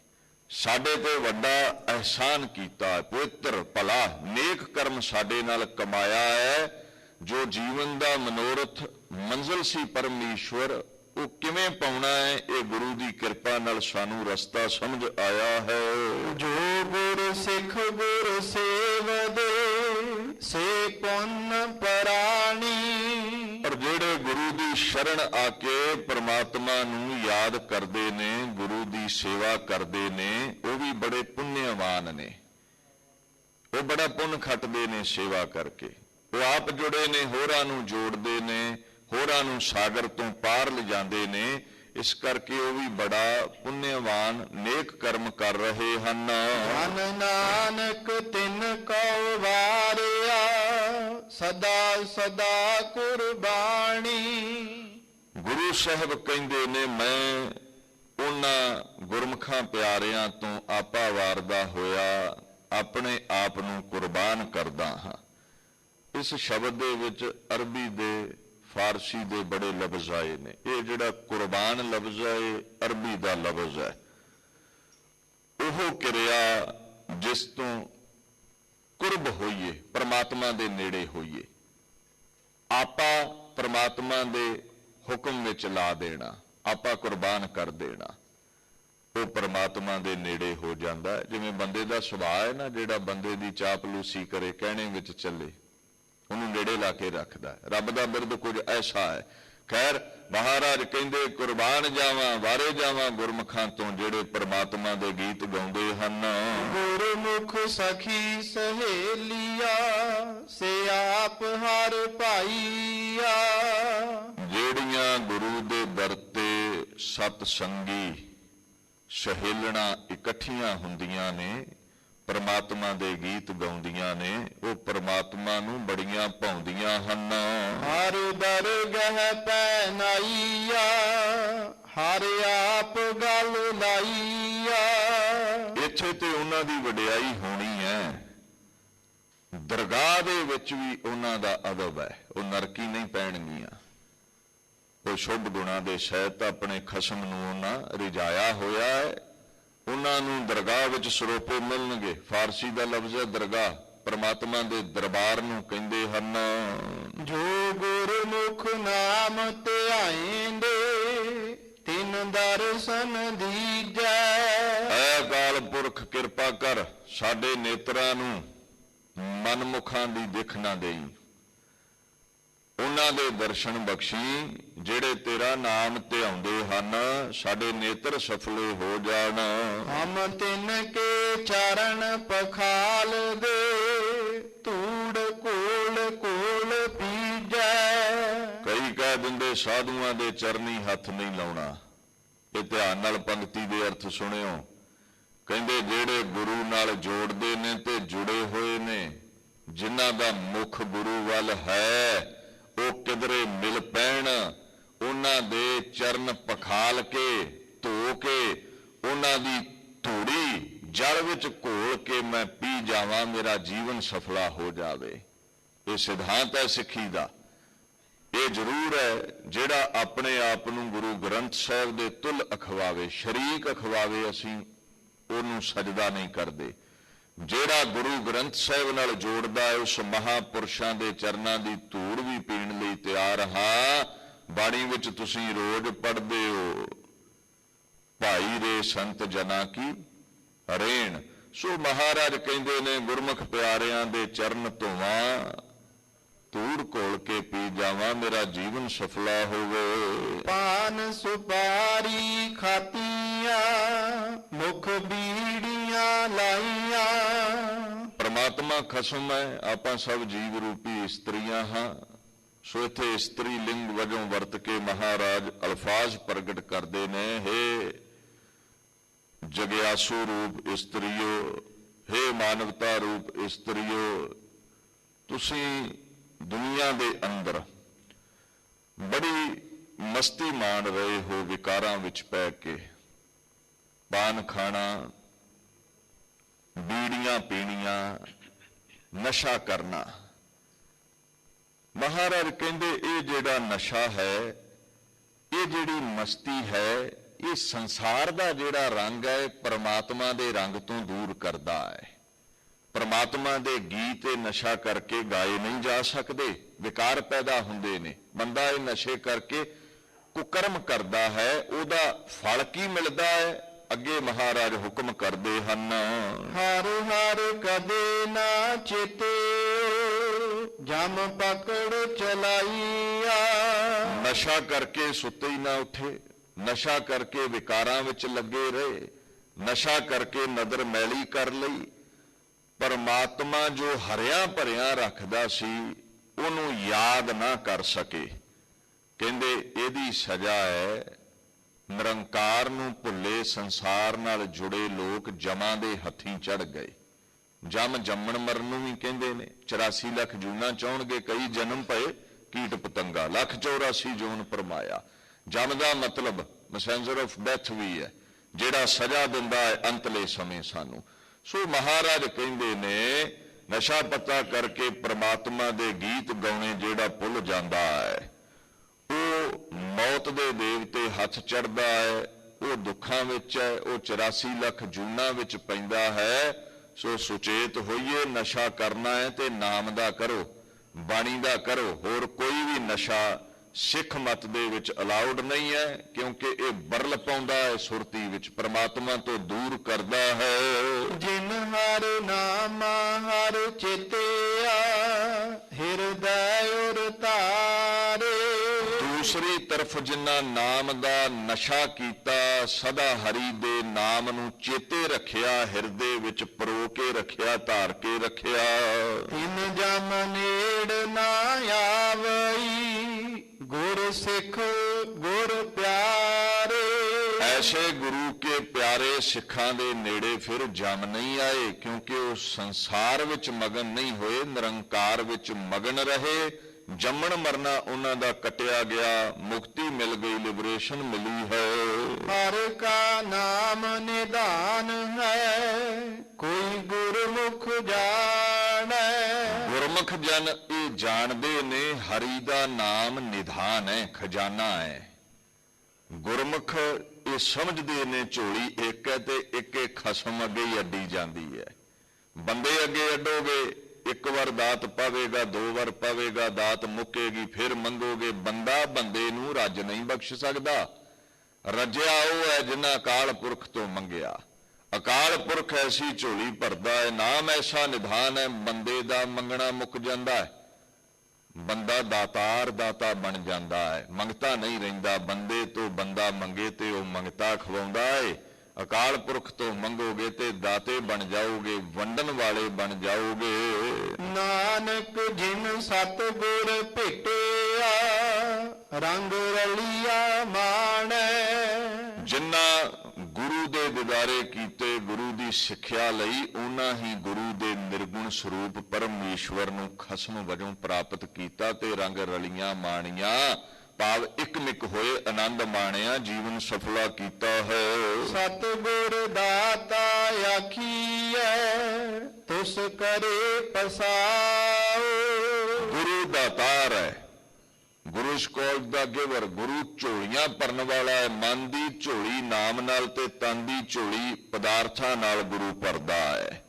ਸਾਡੇ ਤੇ ਵੱਡਾ ਅਹਿਸਾਨ ਕੀਤਾ ਹੈ। ਪਵਿੱਤਰ ਭਲਾ ਨੇਕ ਕਰਮ ਸਾਡੇ ਨਾਲ ਕਮਾਇਆ ਹੈ। ਜੋ ਜੀਵਨ ਦਾ ਮਨੋਰਥ ਮੰਜ਼ਿਲ ਸੀ ਪਰਮੇਸ਼ਵਰ, ਉਹ ਕਿਵੇਂ ਪਾਉਣਾ ਹੈ, ਇਹ ਗੁਰੂ ਦੀ ਕਿਰਪਾ ਨਾਲ ਸਾਨੂੰ ਰਸਤਾ ਸਮਝ ਆਇਆ ਹੈ। ਜੋ ਗੁਰ ਸਿੱਖ ਗੁਰ ਸੇਵਦੇ, ਸੇ ਪੁੰਨ ਪਰਾਣੀ। ਪਰ ਜਿਹੜੇ ਗੁਰੂ ਦੀ ਸ਼ਰਨ ਆ ਕੇ ਪ੍ਰਮਾਤਮਾ ਨੂੰ ਯਾਦ ਕਰਦੇ ਨੇ, ਗੁਰੂ ਦੀ ਸੇਵਾ ਕਰਦੇ ਨੇ, ਉਹ ਵੀ ਬੜੇ ਪੁੰਨਿਆਵਾਨ ਨੇ। ਉਹ ਬੜਾ ਪੁੰਨ ਖੱਟਦੇ ਨੇ ਸੇਵਾ ਕਰਕੇ। ਉਹ ਆਪ ਜੁੜੇ ਨੇ, ਹੋਰਾਂ ਨੂੰ ਜੋੜਦੇ ਨੇ, ਹੋਰਾਂ ਨੂੰ ਸਾਗਰ ਤੋਂ ਪਾਰ ਲਿਜਾਂਦੇ ਨੇ। ਇਸ ਕਰਕੇ ਉਹ ਵੀ ਬੜਾ ਪੁੰਨਿਆਵਾਨ ਨੇਕ ਕਰਮ ਕਰ ਰਹੇ ਹਨ। ਧੰਨ ਨਾਨਕ ਤਿਨ ਕਉ ਵਾਰਿਆ, ਸਦਾ ਸਦਾ ਕੁਰਬਾਨੀ। ਗੁਰੂ ਸਾਹਿਬ ਕਹਿੰਦੇ ਨੇ, ਮੈਂ ਉਹਨਾਂ ਗੁਰਮੁਖਾਂ ਪਿਆਰਿਆਂ ਤੋਂ ਆਪਾ ਵਾਰਦਾ ਹੋਇਆ ਆਪਣੇ ਆਪ ਨੂੰ ਕੁਰਬਾਨ ਕਰਦਾ ਹਾਂ। ਇਸ ਸ਼ਬਦ ਦੇ ਵਿੱਚ ਅਰਬੀ ਦੇ, ਫਾਰਸੀ ਦੇ ਬੜੇ ਲਫ਼ਜ਼ ਆਏ ਨੇ। ਇਹ ਜਿਹੜਾ ਕੁਰਬਾਨ ਲਫ਼ਜ਼ ਹੈ, ਇਹ ਅਰਬੀ ਦਾ ਲਫ਼ਜ਼ ਹੈ। ਉਹ ਕਿਰਿਆ ਜਿਸ ਤੋਂ ਕੁਰਬ ਹੋਈਏ, ਪ੍ਰਮਾਤਮਾ ਦੇ ਨੇੜੇ ਹੋਈਏ। ਆਪਾ ਪ੍ਰਮਾਤਮਾ ਦੇ ਹੁਕਮ ਵਿੱਚ ਲਾ ਦੇਣਾ, ਆਪਾ ਕੁਰਬਾਨ ਕਰ ਦੇਣਾ, ਉਹ ਪ੍ਰਮਾਤਮਾ ਦੇ ਨੇੜੇ ਹੋ ਜਾਂਦਾ ਹੈ। ਜਿਵੇਂ ਬੰਦੇ ਦਾ ਸੁਭਾਅ ਹੈ ਨਾ, ਜਿਹੜਾ ਬੰਦੇ ਦੀ ਚਾਪਲੂਸੀ ਕਰੇ, ਕਹਿਣੇ ਵਿੱਚ ਚੱਲੇ, ਉਹਨੂੰ ਨੇੜੇ ਲਾ ਕੇ ਰੱਖਦਾ। ਰੱਬ ਦਾ ਬਿਰਦ ਕੁਝ ਐਸਾ ਹੈ। ਖੈਰ ਮਹਾਰਾਜ ਕਹਿੰਦੇ, ਕੁਰਬਾਨ ਜਾਵਾਂ, ਵਾਰੇ ਜਾਵਾਂ ਗੁਰਮੁਖਾਂ ਤੋਂ ਜਿਹੜੇ ਪ੍ਰਮਾਤਮਾ ਦੇ ਗੀਤ ਗਾਉਂਦੇ ਹਨ। ਗੁਰਮੁਖ ਸਖੀ ਸਹੇਲੀਆ, ਸੇ ਆਪ ਹਰ ਭਾਈਆ। ਜਿਹੜੀਆਂ ਗੁਰੂ ਦੇ ਦਰ ਤੇ ਸਤ ਸੰਗੀ ਸਹੇਲਣਾ ਇਕੱਠੀਆਂ ਹੁੰਦੀਆਂ ਨੇ, ਪ੍ਰਮਾਤਮਾ ਦੇ ਗੀਤ ਗਾਉਂਦੀਆਂ ਨੇ, ਉਹ ਪ੍ਰਮਾਤਮਾ ਨੂੰ ਬੜੀਆਂ ਭਾਉਂਦੀਆਂ ਹਨ। ਹਰ ਦਰਗਹ ਪੈ ਨਾਈਆ, ਹਰ ਆਪ ਗਲ ਲਾਈਆ। ਇੱਥੇ ਤੇ ਉਹਨਾਂ ਦੀ ਵਡਿਆਈ ਹੋਣੀ ਹੈ, ਦਰਗਾਹ ਦੇ ਵਿੱਚ ਵੀ ਉਹਨਾਂ ਦਾ ਅਦਬ ਹੈ। ਉਹ ਨਰਕੀ ਨਹੀਂ ਪੈਣਗੀਆਂ। ਉਹ ਸ਼ੁਭ ਗੁਣਾਂ ਦੇ ਸਹਿਤ ਆਪਣੇ ਖਸਮ ਨੂੰ ਉਹਨਾਂ ਰਿਝਾਇਆ ਹੋਇਆ ਹੈ। ਉਹਨਾਂ ਨੂੰ ਦਰਗਾਹ ਵਿੱਚ ਸਰੋਪੇ ਮਿਲਣਗੇ। ਫਾਰਸੀ ਦਾ ਲਫ਼ਜ਼ ਹੈ ਦਰਗਾਹ, ਪ੍ਰਮਾਤਮਾ ਦੇ ਦਰਬਾਰ ਨੂੰ ਕਹਿੰਦੇ ਹਨ। ਜੋ ਗੁਰਮੁਖ ਨਾਮ ਧਿਆਇਂਦੇ, ਤਿਨ ਦਰਸ਼ਨ ਦੀਜੈ। ਐ ਅਕਾਲ ਪੁਰਖ ਕਿਰਪਾ ਕਰ, ਸਾਡੇ ਨੇਤਰਾਂ ਨੂੰ ਮਨਮੁਖਾਂ ਦੀ ਦਿੱਖ ਨਾ ਦੇਈ, ਉਹਨਾਂ ਦੇ ਦਰਸ਼ਨ ਬਖਸ਼ੀ ਜਿਹੜੇ ਤੇਰਾ ਨਾਮ ਧਿਆਉਂਦੇ ਹਨ। ਸਾਡੇ ਨੇਤਰ ਸਫਲੇ ਹੋ ਜਾਣ। ਹਮ ਤਿਨ ਕੇ ਚਰਨ ਪਖਾਲ ਦੇ, ਧੂੜ ਕੋਲ ਕੋਲ ਪੀਜੈ। ਕਈ ਕਹਿ ਦਿੰਦੇ ਸਾਧੂਆਂ ਦੇ ਚਰਨੀ ਹੱਥ ਨਹੀਂ ਲਾਉਣਾ, ਇਹ ਧਿਆਨ ਨਾਲ ਪੰਕਤੀ ਦੇ ਅਰਥ ਸੁਣਿਓ। ਕਹਿੰਦੇ ਜਿਹੜੇ ਗੁਰੂ ਨਾਲ ਜੋੜਦੇ ਨੇ ਤੇ ਜੁੜੇ ਹੋਏ ਨੇ, ਜਿਨ੍ਹਾਂ ਦਾ ਮੁਖ ਗੁਰੂ ਵੱਲ ਹੈ, ਉਹ ਕਿਧਰੇ ਮਿਲ ਪੈਣ, ਉਹਨਾਂ ਦੇ ਚਰਨ ਪਖਾਲ ਕੇ ਧੋ ਕੇ ਉਹਨਾਂ ਦੀ ਧੂੜੀ ਜਲ ਵਿੱਚ ਘੋਲ ਕੇ ਮੈਂ ਪੀ ਜਾਵਾਂ, ਮੇਰਾ ਜੀਵਨ ਸਫਲਾ ਹੋ ਜਾਵੇ। ਇਹ ਸਿਧਾਂਤ ਹੈ ਸਿੱਖੀ ਦਾ। ਇਹ ਜ਼ਰੂਰ ਹੈ ਜਿਹੜਾ ਆਪਣੇ ਆਪ ਨੂੰ ਗੁਰੂ ਗ੍ਰੰਥ ਸਾਹਿਬ ਦੇ ਤੁਲ ਅਖਵਾਵੇ, ਸ਼ਰੀਕ ਅਖਵਾਵੇ, ਅਸੀਂ ਉਹਨੂੰ ਸਜਦਾ ਨਹੀਂ ਕਰਦੇ। ਜਿਹੜਾ ਗੁਰੂ ਗ੍ਰੰਥ ਸਾਹਿਬ ਨਾਲ ਜੋੜਦਾ ਹੈ, ਉਸ ਮਹਾਂਪੁਰਸ਼ਾਂ ਦੇ ਚਰਨਾਂ ਦੀ ਧੂੜ ਵੀ ਪੀਣ ਲਈ ਤਿਆਰ ਹਾਂ। ਬਾਣੀ ਵਿੱਚ ਤੁਸੀਂ ਰੋਜ਼ ਪੜ੍ਹਦੇ ਹੋ, ਭਾਈ ਰੇ ਸੰਤ ਜਨਾਂ ਕੀ ਰੇਣ। ਸੋ ਮਹਾਰਾਜ ਕਹਿੰਦੇ ਨੇ ਗੁਰਮੁਖ ਪਿਆਰਿਆਂ ਦੇ ਚਰਨ ਧੋਵਾਂ, ਧੂੜ ਘੋਲ ਕੇ ਪੀ ਜਾਵਾਂ, ਮੇਰਾ ਜੀਵਨ ਸਫਲਾ ਹੋਵੇ। ਪਾਨ ਸੁਪਾਰੀ ਖਾਤੀਆਂ, ਮੁਖ ਬੀੜੀਆਂ ਲਾਈਆਂ। ਪਰਮਾਤਮਾ ਖਸਮ ਹੈ, ਆਪਾਂ ਸਭ ਜੀਵ ਰੂਪੀ ਇਸਤਰੀਆਂ ਹਾਂ। ਸੋ ਇੱਥੇ ਇਸਤਰੀ ਲਿੰਗ ਵਜੋਂ ਵਰਤ ਕੇ ਮਹਾਰਾਜ ਅਲਫਾਜ਼ ਪ੍ਰਗਟ ਕਰਦੇ ਨੇ, ਹੇ ਜਗਿਆਸੂ ਰੂਪ ਇਸਤਰੀਓ, ਹੇ ਮਾਨਵਤਾ ਰੂਪ ਇਸਤਰੀਓ, ਤੁਸੀਂ ਦੁਨੀਆ ਦੇ ਅੰਦਰ ਬੜੀ ਮਸਤੀ ਮਾਣ ਰਹੇ ਹੋ, ਵਿਕਾਰਾਂ ਵਿੱਚ ਪੈ ਕੇ ਪਾਨ ਖਾਣਾ, ਬੀੜੀਆਂ ਪੀਣੀਆਂ, ਨਸ਼ਾ ਕਰਨਾ। ਮਹਾਰਾਜ ਕਹਿੰਦੇ ਇਹ ਜਿਹੜਾ ਨਸ਼ਾ ਹੈ, ਇਹ ਜਿਹੜੀ ਮਸਤੀ ਹੈ, ਇਹ ਸੰਸਾਰ ਦਾ ਜਿਹੜਾ ਰੰਗ ਹੈ, ਪਰਮਾਤਮਾ ਦੇ ਰੰਗ ਤੋਂ ਦੂਰ ਕਰਦਾ ਹੈ। ਪਰਮਾਤਮਾ ਦੇ ਗੀਤ ਇਹ ਨਸ਼ਾ ਕਰਕੇ ਗਾਏ ਨਹੀਂ ਜਾ ਸਕਦੇ, ਵਿਕਾਰ ਪੈਦਾ ਹੁੰਦੇ ਨੇ। ਬੰਦਾ ਇਹ ਨਸ਼ੇ ਕਰਕੇ ਕੁਕਰਮ ਕਰਦਾ ਹੈ, ਉਹਦਾ ਫਲ ਕੀ ਮਿਲਦਾ ਹੈ? ਅੱਗੇ ਮਹਾਰਾਜ ਹੁਕਮ ਕਰਦੇ ਹਨ, ਹਰ ਹਰ ਕਦੇ ਨਾ ਚੇਤੇ, ਜਮ ਪਕੜ ਚਲਾਈਆ। ਨਸ਼ਾ ਕਰਕੇ ਸੁੱਤੇ ਹੀ ਨਾ ਉੱਠੇ, ਨਸ਼ਾ ਕਰਕੇ ਵਿਕਾਰਾਂ ਵਿੱਚ ਲੱਗੇ ਰਹੇ, ਨਸ਼ਾ ਕਰਕੇ ਨਦਰ ਮੈਲੀ ਕਰ ਲਈ। ਪਰਮਾਤਮਾ ਜੋ ਹਰਿਆ ਭਰਿਆ ਰੱਖਦਾ ਸੀ, ਉਹਨੂੰ ਯਾਦ ਨਾ ਕਰ ਸਕੇ। ਕਹਿੰਦੇ ਇਹਦੀ ਸਜ਼ਾ ਹੈ, ਨਿਰੰਕਾਰ ਨੂੰ ਭੁੱਲੇ ਸੰਸਾਰ ਨਾਲ ਜੁੜੇ ਲੋਕ ਜਮਾਂ ਦੇ ਹੱਥੀਂ ਚੜ ਗਏ। ਜਮ ਜੰਮਣ ਮਰਨ ਨੂੰ ਵੀ ਕਹਿੰਦੇ ਨੇ। 84 ਲੱਖ ਜੂਨਾਂ ਚਾਹੁਣਗੇ, ਕਈ ਜਨਮ ਪਏ ਕੀਟ ਪਤੰਗਾ, 1,84 ਜੂਨ ਪਰਮਾਇਆ। ਜਮ ਦਾ ਮਤਲਬ ਮੈਸੇਂਜਰ ਆਫ ਡੈਥ ਵੀ ਹੈ, ਜਿਹੜਾ ਸਜ਼ਾ ਦਿੰਦਾ ਹੈ ਅੰਤਲੇ ਸਮੇਂ ਸਾਨੂੰ। ਸੋ ਮਹਾਰਾਜ ਕਹਿੰਦੇ ਨੇ ਨਸ਼ਾ ਪਤਾ ਕਰਕੇ ਪ੍ਰਮਾਤਮਾ ਦੇ ਗੀਤ ਗਾਉਣੇ ਜਿਹੜਾ ਭੁੱਲ ਜਾਂਦਾ ਹੈ, ਉਹ ਮੌਤ ਦੇ ਦੇਵਤੇ ਹੱਥ ਚੜਦਾ ਹੈ, ਉਹ ਦੁੱਖਾਂ ਵਿੱਚ ਹੈ, ਉਹ 84 ਲੱਖ ਜੂਨਾਂ ਵਿੱਚ ਪੈਂਦਾ ਹੈ। ਸੋ ਸੁਚੇਤ ਹੋਈਏ, ਨਸ਼ਾ ਕਰਨਾ ਹੈ ਤੇ ਨਾਮ ਦਾ ਕਰੋ, ਬਾਣੀ ਦਾ ਕਰੋ। ਹੋਰ ਕੋਈ ਵੀ ਨਸ਼ਾ ਸਿੱਖ ਮਤ ਦੇ ਵਿੱਚ ਅਲਾਉਡ ਨਹੀਂ ਹੈ, ਕਿਉਂਕਿ ਇਹ ਬਰਲ ਪਾਉਂਦਾ ਹੈ ਸੁਰਤੀ ਵਿੱਚ, ਪਰਮਾਤਮਾ ਤੋਂ ਦੂਰ ਕਰਦਾ ਹੈ। ਜਿਨ ਹਰ ਨਾਮ ਹਰ ਚੇਤਿਆ, ਹਿਰਦੈ ਉਰ ਧਾਰੇ। ਦੂਸਰੀ ਤਰਫ ਜਿਨ੍ਹਾਂ ਨਾਮ ਦਾ ਨਸ਼ਾ ਕੀਤਾ, ਸਦਾ ਹਰੀ ਦੇ ਨਾਮ ਨੂੰ ਚੇਤੇ ਰੱਖਿਆ, ਹਿਰਦੇ ਵਿੱਚ ਪਰੋ ਕੇ ਰੱਖਿਆ, ਧਾਰ ਕੇ ਰੱਖਿਆ। ਤਿਨ ਜਮ ਨੇੜ ਨਾ ਆਵਈ, ਗੁਰ ਸਿੱਖ ਗੁਰ ਪਿਆਰੇ। ਐਸੇ ਗੁਰੂ ਕੇ ਪਿਆਰੇ ਸਿੱਖਾਂ ਦੇ ਨੇੜੇ ਫਿਰ ਜਮ ਨਹੀਂ ਆਏ, ਕਿਉਂਕਿ ਉਹ ਸੰਸਾਰ ਵਿੱਚ ਮਗਨ ਨਹੀਂ ਹੋਏ, ਨਿਰੰਕਾਰ ਵਿੱਚ ਮਗਨ ਰਹੇ। ਜੰਮਣ ਮਰਨਾ ਉਹਨਾਂ ਦਾ ਕੱਟਿਆ ਗਿਆ, ਮੁਕਤੀ ਮਿਲ ਗਈ, ਲਿਬਰੇਸ਼ਨ ਮਿਲੀ ਹੈ। ਹਰ ਕਾ ਨਾਮ ਨਿਧਾਨ ਹੈ, ਕੋਈ ਗੁਰਮੁਖ ਜਾਣੈ। ਗੁਰਮੁਖ ਜਨ ਇਹ ਜਾਣਦੇ ਨੇ, ਹਰੀ ਦਾ ਨਾਮ ਨਿਧਾਨ ਹੈ, ਖਜ਼ਾਨਾ ਹੈ। ਗੁਰਮੁਖ ਇਹ ਸਮਝਦੇ ਨੇ ਝੋਲੀ ਇੱਕ ਹੈ ਤੇ ਇੱਕ ਖਸਮ ਅੱਗੇ ਹੀ ਅੱਡੀ ਜਾਂਦੀ ਹੈ। ਬੰਦੇ ਅੱਗੇ ਅੱਡੋਗੇ, ਇੱਕ ਵਾਰ ਦਾਤ ਪਾਵੇਗਾ, 2 ਵਾਰ ਪਾਵੇਗਾ, ਦਾਤ ਮੁੱਕੇਗੀ, ਫਿਰ ਮੰਗੋਗੇ। ਬੰਦਾ ਬੰਦੇ ਨੂੰ ਰੱਜ ਨਹੀਂ ਬਖਸ਼ ਸਕਦਾ। ਰੱਜਿਆ ਉਹ ਹੈ ਜਿਨ੍ਹਾਂ ਅਕਾਲ ਪੁਰਖ ਤੋਂ ਮੰਗਿਆ। ਅਕਾਲ ਪੁਰਖ ਐਸੀ ਝੋਲੀ ਭਰਦਾ ਹੈ, ਨਾਮ ਐਸਾ ਨਿਧਾਨ ਹੈ, ਬੰਦੇ ਦਾ ਮੰਗਣਾ ਮੁੱਕ ਜਾਂਦਾ ਹੈ। ਬੰਦਾ ਦਾਤਾਰ ਦਾਤਾ ਬਣ ਜਾਂਦਾ ਹੈ, ਮੰਗਤਾ ਨਹੀਂ ਰਹਿੰਦਾ। ਬੰਦੇ ਤੋਂ ਬੰਦਾ ਮੰਗੇ ਤੇ ਉਹ ਮੰਗਤਾ ਖਵਾਉਂਦਾ ਹੈ। ਅਕਾਲ ਪੁਰਖ ਤੋਂ ਮੰਗੋਗੇ ਤੇ ਦਾਤੇ ਬਣ ਜਾਓਗੇ, ਵੰਡਣ ਵਾਲੇ ਬਣ ਜਾਓਗੇ। ਨਾਨਕ ਜਿਨ ਸਤਿਗੁਰ ਭੇਟਿਆ, ਰੰਗ ਰਲੀਆ ਮਾਣੈ। ਜਿਨ੍ਹਾਂ ਗੁਰੂ ਦੇ ਦਿਦਾਰੇ ਕੀਤੇ, ਗੁਰੂ ਦੀ ਸਿੱਖਿਆ ਲਈ, ਉਹਨਾਂ ਹੀ ਗੁਰੂ ਦੇ ਨਿਰਗੁਣ ਸਰੂਪ ਪਰਮੇਸ਼ਵਰ ਨੂੰ ਖਸਮ ਵਜੋਂ ਪ੍ਰਾਪਤ ਕੀਤਾ ਤੇ ਰੰਗ ਰਲੀਆਂ ਮਾਣੀਆਂ, ਭਾਵ ਇਕਮਿਕ ਹੋਏ ਆਨੰਦ ਮਾਣਿਆ, ਜੀਵਨ ਸਫਲਾ ਕੀਤਾ ਹੈ। ਸਤਿਗੁਰ ਦਾਤਾ ਆਖੀਐ ਤੁਸ ਕਰੇ ਪਸਾਓ। ਗੁਰੂ ਦਾਤਾਰ ਹੈ, ਗੁਰੂ ਇਸ ਕਾਲਜ ਦਾ ਗਿਵਰ, ਗੁਰੂ ਝੋਲੀਆਂ ਭਰਨ ਵਾਲਾ ਹੈ। ਮਨ ਦੀ ਝੋਲੀ ਨਾਮ ਨਾਲ ਤੇ ਤਨ ਦੀ ਝੋਲੀ ਪਦਾਰਥਾਂ ਨਾਲ ਗੁਰੂ ਭਰਦਾ ਹੈ।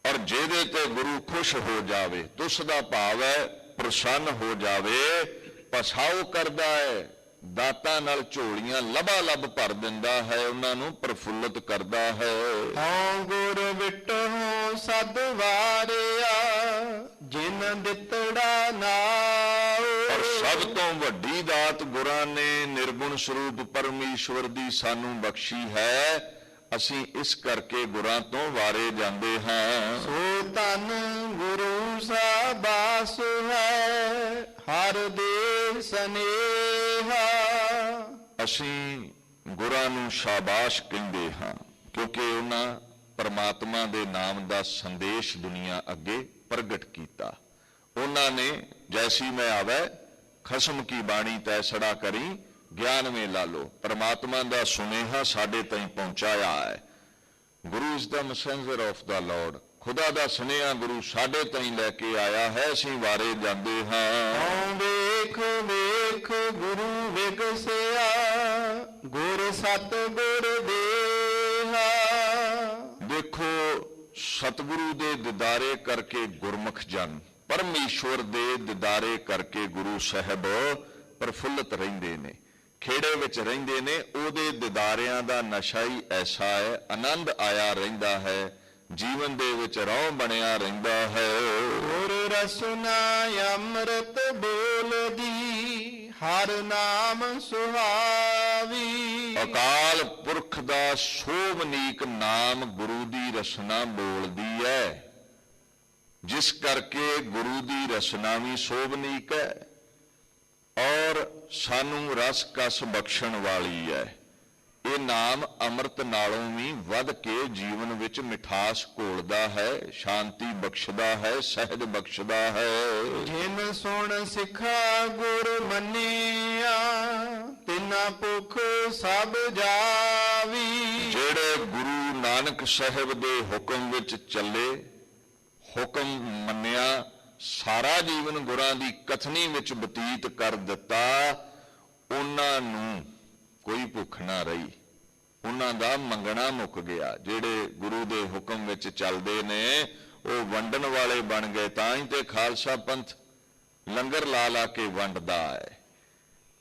ਔਰ ਜਿਹਦੇ ਤੇ ਗੁਰੂ ਖੁਸ਼ ਹੋ ਜਾਵੇ, ਤੁਸ ਦਾ ਭਾਵ ਹੈ ਪ੍ਰਸੰਨ ਹੋ ਜਾਵੇ, ਪਸਾਉ ਕਰਦਾ ਹੈ, ਦਾਤਾਂ ਨਾਲ ਝੋਲੀਆਂ ਲਬਾ ਲੱਭ ਭਰ ਦਿੰਦਾ ਹੈ, ਉਹਨਾਂ ਨੂੰ ਪ੍ਰਫੁੱਲਤ ਕਰਦਾ ਹੈ। ਹਉ ਗੁਰ ਵਿਟਹੁ ਸਦ ਵਾਰਿਆ ਜਿਨ ਦਿੱਤੜਾ ਨਾਉ। ਔਰ ਸਭ ਤੋਂ ਵੱਡੀ ਦਾਤ ਗੁਰਾਂ ਨੇ ਨਿਰਗੁਣ ਸਰੂਪ ਪਰਮੇਸ਼ਵਰ ਦੀ ਸਾਨੂੰ ਬਖਸ਼ੀ ਹੈ। ਅਸੀਂ ਇਸ ਕਰਕੇ ਗੁਰਾਂ ਤੋਂ ਵਾਰੇ ਜਾਂਦੇ ਹਾਂ। ਸੋ ਧਨ ਗੁਰੂ ਸਾਬਾਸ ਹੈ ਹਰ ਦੇ ਸਨੇਹਾ। ਅਸੀਂ ਗੁਰਾਂ ਨੂੰ ਸ਼ਾਬਾਸ਼ ਕਹਿੰਦੇ ਹਾਂ ਕਿਉਂਕਿ ਉਹਨਾਂ ਪਰਮਾਤਮਾ ਦੇ ਨਾਮ ਦਾ ਸੰਦੇਸ਼ ਦੁਨੀਆ ਅੱਗੇ ਪ੍ਰਗਟ ਕੀਤਾ। ਉਹਨਾਂ ਨੇ ਜੈਸੀ ਮੈਂ ਆਵੈ ਖਸਮ ਕੀ ਬਾਣੀ ਤੈਸੜਾ ਕਰੀ ਗਿਆਨ ਮੇ ਲਾ ਲੋ, ਪਰਮਾਤਮਾ ਦਾ ਸੁਨੇਹਾ ਸਾਡੇ ਤਾਈਂ ਪਹੁੰਚਾਇਆ ਹੈ। Guru is the messenger of the lord, ਖੁਦਾ ਦਾ ਸੁਨੇਹਾ ਗੁਰੂ ਸਾਡੇ ਤਾਈਂ ਲੈ ਕੇ ਆਇਆ ਹੈ। ਅਸੀਂ ਵਾਰੇ ਜਾਂਦੇ ਹਾਂ। ਹਉ ਵੇਖ ਵੇਖ ਗੁਰੂ ਵਿਗਸਿਆ ਗੁਰ ਸਤ ਗੁਰ ਦੇਹਾ। ਦੇਖੋ, ਸਤਿਗੁਰੂ ਦੇ ਦਿਦਾਰੇ ਕਰਕੇ ਗੁਰਮੁਖ ਜਨ, ਪਰਮੇਸ਼ਵਰ ਦੇ ਦਿਦਾਰੇ ਕਰਕੇ ਗੁਰੂ ਸਾਹਿਬ ਪ੍ਰਫੁੱਲਤ ਰਹਿੰਦੇ ਨੇ, ਖੇੜੇ ਵਿੱਚ ਰਹਿੰਦੇ ਨੇ। ਉਹਦੇ ਦਿਦਾਰਿਆਂ ਦਾ ਨਸ਼ਾ ਹੀ ਐਸਾ ਹੈ, ਆਨੰਦ ਆਇਆ ਰਹਿੰਦਾ ਹੈ, ਜੀਵਨ ਦੇ ਵਿੱਚ ਰੌਂ ਬਣਿਆ ਰਹਿੰਦਾ ਹੈ। ਗੁਰ ਰਸਨਾ ਅੰਮ੍ਰਿਤ ਬੋਲਦੀ ਹਰ ਨਾਮ ਸੁਹਾਵੀ। ਅਕਾਲ ਪੁਰਖ ਦਾ ਸੋਭਨੀਕ ਨਾਮ ਗੁਰੂ ਦੀ ਰਸਨਾ ਬੋਲਦੀ ਹੈ, ਜਿਸ ਕਰਕੇ ਗੁਰੂ ਦੀ ਰਸਨਾ ਵੀ ਸੋਭਨੀਕ ਹੈ ਔਰ ਸਾਨੂੰ ਰਸ ਕਸ ਬਖਸ਼ਣ ਵਾਲੀ ਹੈ। ਇਹ ਨਾਮ ਅੰਮ੍ਰਿਤ ਨਾਲੋਂ ਵੀ ਵੱਧ ਕੇ ਜੀਵਨ ਵਿੱਚ ਮਿਠਾਸ ਘੋਲਦਾ ਹੈ, ਸ਼ਾਂਤੀ ਬਖਸ਼ਦਾ ਹੈ, ਸਹਿਜ ਬਖਸ਼ਦਾ ਹੈ। ਜਿਨ ਸੁਣ ਸਿੱਖਾ ਗੁਰ ਮੰਨਿਆ ਤਿਨਾ ਭੁਖ ਸਭ ਜਾਵੀ। ਜਿਹੜੇ ਗੁਰੂ ਨਾਨਕ ਸਾਹਿਬ ਦੇ ਹੁਕਮ ਵਿੱਚ ਚੱਲੇ, ਹੁਕਮ ਮੰਨਿਆ, ਸਾਰਾ ਜੀਵਨ ਗੁਰਾਂ ਦੀ ਕਥਨੀ ਵਿੱਚ ਬਤੀਤ ਕਰ ਦਿੱਤਾ, ਉਹਨਾਂ ਨੂੰ ਕੋਈ ਭੁੱਖ ਨਾ ਰਹੀ, ਉਹਨਾਂ ਦਾ ਮੰਗਣਾ ਮੁੱਕ ਗਿਆ। ਜਿਹੜੇ ਗੁਰੂ ਦੇ ਹੁਕਮ ਵਿੱਚ ਚੱਲਦੇ ਨੇ ਉਹ ਵੰਡਣ ਵਾਲੇ ਬਣ ਗਏ। ਤਾਂ ਹੀ ਤੇ ਖਾਲਸਾ ਪੰਥ ਲੰਗਰ ਲਾ ਲਾ ਕੇ ਵੰਡਦਾ ਹੈ।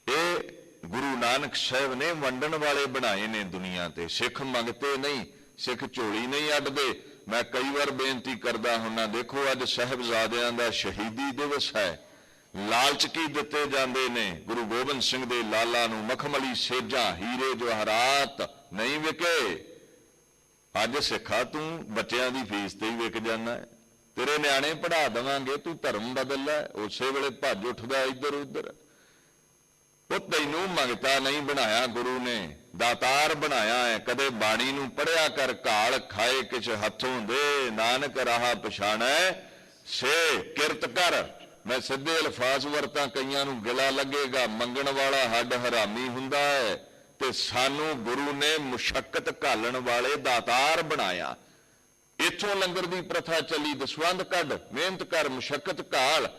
ਇਹ ਗੁਰੂ ਨਾਨਕ ਸਾਹਿਬ ਨੇ ਵੰਡਣ ਵਾਲੇ ਬਣਾਏ ਨੇ ਦੁਨੀਆ ਤੇ। ਸਿੱਖ ਮੰਗਤੇ ਨਹੀਂ, ਸਿੱਖ ਝੋਲੀ ਨਹੀਂ ਅੱਡਦੇ। ਮੈਂ ਕਈ ਵਾਰ ਬੇਨਤੀ ਕਰਦਾ ਹੁੰਨਾ, ਦੇਖੋ ਅੱਜ ਸਾਹਿਬਜ਼ਾਦਿਆਂ ਦਾ ਸ਼ਹੀਦੀ ਦਿਵਸ ਹੈ, ਲਾਲਚ ਕੀ ਦਿੱਤੇ ਜਾਂਦੇ ਨੇ। ਗੁਰੂ ਗੋਬਿੰਦ ਸਿੰਘ ਦੇ ਲਾਲਾ ਨੂੰ ਮਖਮਲੀ ਸੇਜਾਂ, ਹੀਰੇ ਜਵਾਹਰਾਤ ਨਹੀਂ ਵਿਕੇ। ਅੱਜ ਸਿੱਖਾ ਤੂੰ ਬੱਚਿਆਂ ਦੀ ਫੀਸ ਤੇ ਹੀ ਵਿਕ ਜਾਂਦਾ ਹੈ। ਤੇਰੇ ਨਿਆਣੇ ਪੜ੍ਹਾ ਦੇਵਾਂਗੇ, ਤੂੰ ਧਰਮ ਬਦਲ ਲੈ, ਉਸੇ ਵੇਲੇ ਭੱਜ ਉੱਠਦਾ ਇੱਧਰ ਉੱਧਰ। ਉਹ ਤੈਨੂੰ ਮੰਗਤਾ ਨਹੀਂ ਬਣਾਇਆ ਗੁਰੂ ਨੇ, ਦਾਤਾਰ ਬਣਾਇਆ ਹੈ। ਕਦੇ ਬਾਣੀ ਨੂੰ ਪੜ੍ਹਿਆ ਕਰ, ਘਾਲ ਖਾਏ ਕਿਛ ਹੱਥੋਂ ਦੇ, ਨਾਨਕ ਰਾਹ ਪਛਾਣੈ ਸੇ ਕਿਰਤ ਕਰ। ਮੈਂ ਸਿੱਧੇ ਅਲਫਾਜ਼ ਵਰਤਾਂ, ਕਈਆਂ ਨੂੰ ਗਿਲਾ ਲੱਗੇਗਾ, ਮੰਗਣ ਵਾਲਾ ਹੱਡ ਹਰਾਮੀ ਹੁੰਦਾ ਹੈ, ਤੇ ਸਾਨੂੰ ਗੁਰੂ ਨੇ ਮੁਸ਼ੱਕਤ ਘਾਲਣ ਵਾਲੇ ਦਾਤਾਰ ਬਣਾਇਆ। ਇੱਥੋਂ ਲੰਗਰ ਦੀ ਪ੍ਰਥਾ ਚੱਲੀ, ਦਸਵੰਧ ਕੱਢ, ਮਿਹਨਤ ਕਰ, ਮੁਸ਼ੱਕਤ ਘਾਲ,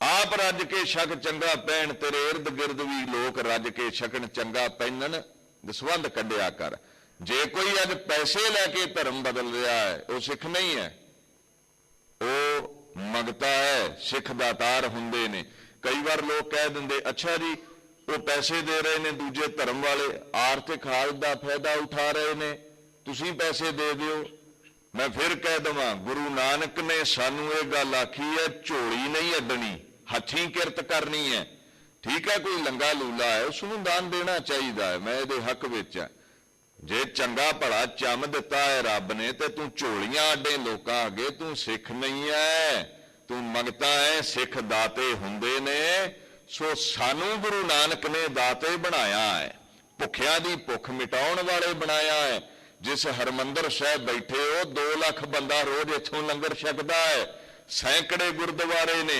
ਆਪ ਰੱਜ ਕੇ ਛਕ ਚੰਗਾ ਪੈਣ, ਤੇਰੇ ਇਰਦ ਗਿਰਦ ਵੀ ਲੋਕ ਰੱਜ ਕੇ ਛਕਣ ਚੰਗਾ ਪੈਣਨ, ਦਸਵੰਧ ਕੱਢਿਆ ਕਰ। ਜੇ ਕੋਈ ਅੱਜ ਪੈਸੇ ਲੈ ਕੇ ਧਰਮ ਬਦਲ ਰਿਹਾ ਹੈ, ਉਹ ਸਿੱਖ ਨਹੀਂ ਹੈ, ਉਹ ਮੰਗਤਾ ਹੈ। ਸਿੱਖ ਦਾਤਾਰ ਹੁੰਦੇ ਨੇ। ਕਈ ਵਾਰ ਲੋਕ ਕਹਿ ਦਿੰਦੇ, ਅੱਛਾ ਜੀ ਉਹ ਪੈਸੇ ਦੇ ਰਹੇ ਨੇ ਦੂਜੇ ਧਰਮ ਵਾਲੇ, ਆਰਥਿਕ ਹਾਲਤ ਦਾ ਫਾਇਦਾ ਉਠਾ ਰਹੇ ਨੇ, ਤੁਸੀਂ ਪੈਸੇ ਦੇ ਦਿਓ। ਮੈਂ ਫਿਰ ਕਹਿ ਦਵਾਂ, ਗੁਰੂ ਨਾਨਕ ਨੇ ਸਾਨੂੰ ਇਹ ਗੱਲ ਆਖੀ ਹੈ, ਝੋਲੀ ਨਹੀਂ ਅੱਡਣੀ, ਹੱਥੀਂ ਕਿਰਤ ਕਰਨੀ ਹੈ। ਠੀਕ ਹੈ, ਕੋਈ ਲੰਗਾ ਲੂਲਾ ਹੈ, ਉਸ ਨੂੰ ਦਾਨ ਦੇਣਾ ਚਾਹੀਦਾ ਹੈ, ਮੈਂ ਇਹਦੇ ਹੱਕ ਵਿੱਚ ਹਾਂ। ਜੇ ਚੰਗਾ ਭਲਾ ਚੰਮ ਦਿੱਤਾ ਹੈ ਰੱਬ ਨੇ, ਤੇ ਤੂੰ ਝੋਲੀਆਂ ਅੱਡੇ ਲੋਕਾਂ ਅੱਗੇ, ਤੂੰ ਸਿੱਖ ਨਹੀਂ ਹੈ, ਤੂੰ ਮੰਗਤਾ ਹੈ। ਸਿੱਖ ਦਾਤੇ ਹੁੰਦੇ ਨੇ। ਸੋ ਸਾਨੂੰ ਗੁਰੂ ਨਾਨਕ ਨੇ ਦਾਤੇ ਬਣਾਇਆ ਹੈ। ਭੁੱਖਿਆਂ ਦੀ ਭੁੱਖ ਮਿਟਾਉਣ ਵਾਲੇ ਬਣਾਇਆ ਹੈ। ਜਿਸ ਹਰਮੰਦਰ ਸਾਹਿਬ ਬੈਠੇ ਹੋ 2 ਲੱਖ ਬੰਦਾ ਰੋਜ਼ ਇੱਥੋਂ ਲੰਗਰ ਛਕਦਾ ਹੈ। ਸੈਂਕੜੇ ਗੁਰਦੁਆਰੇ ਨੇ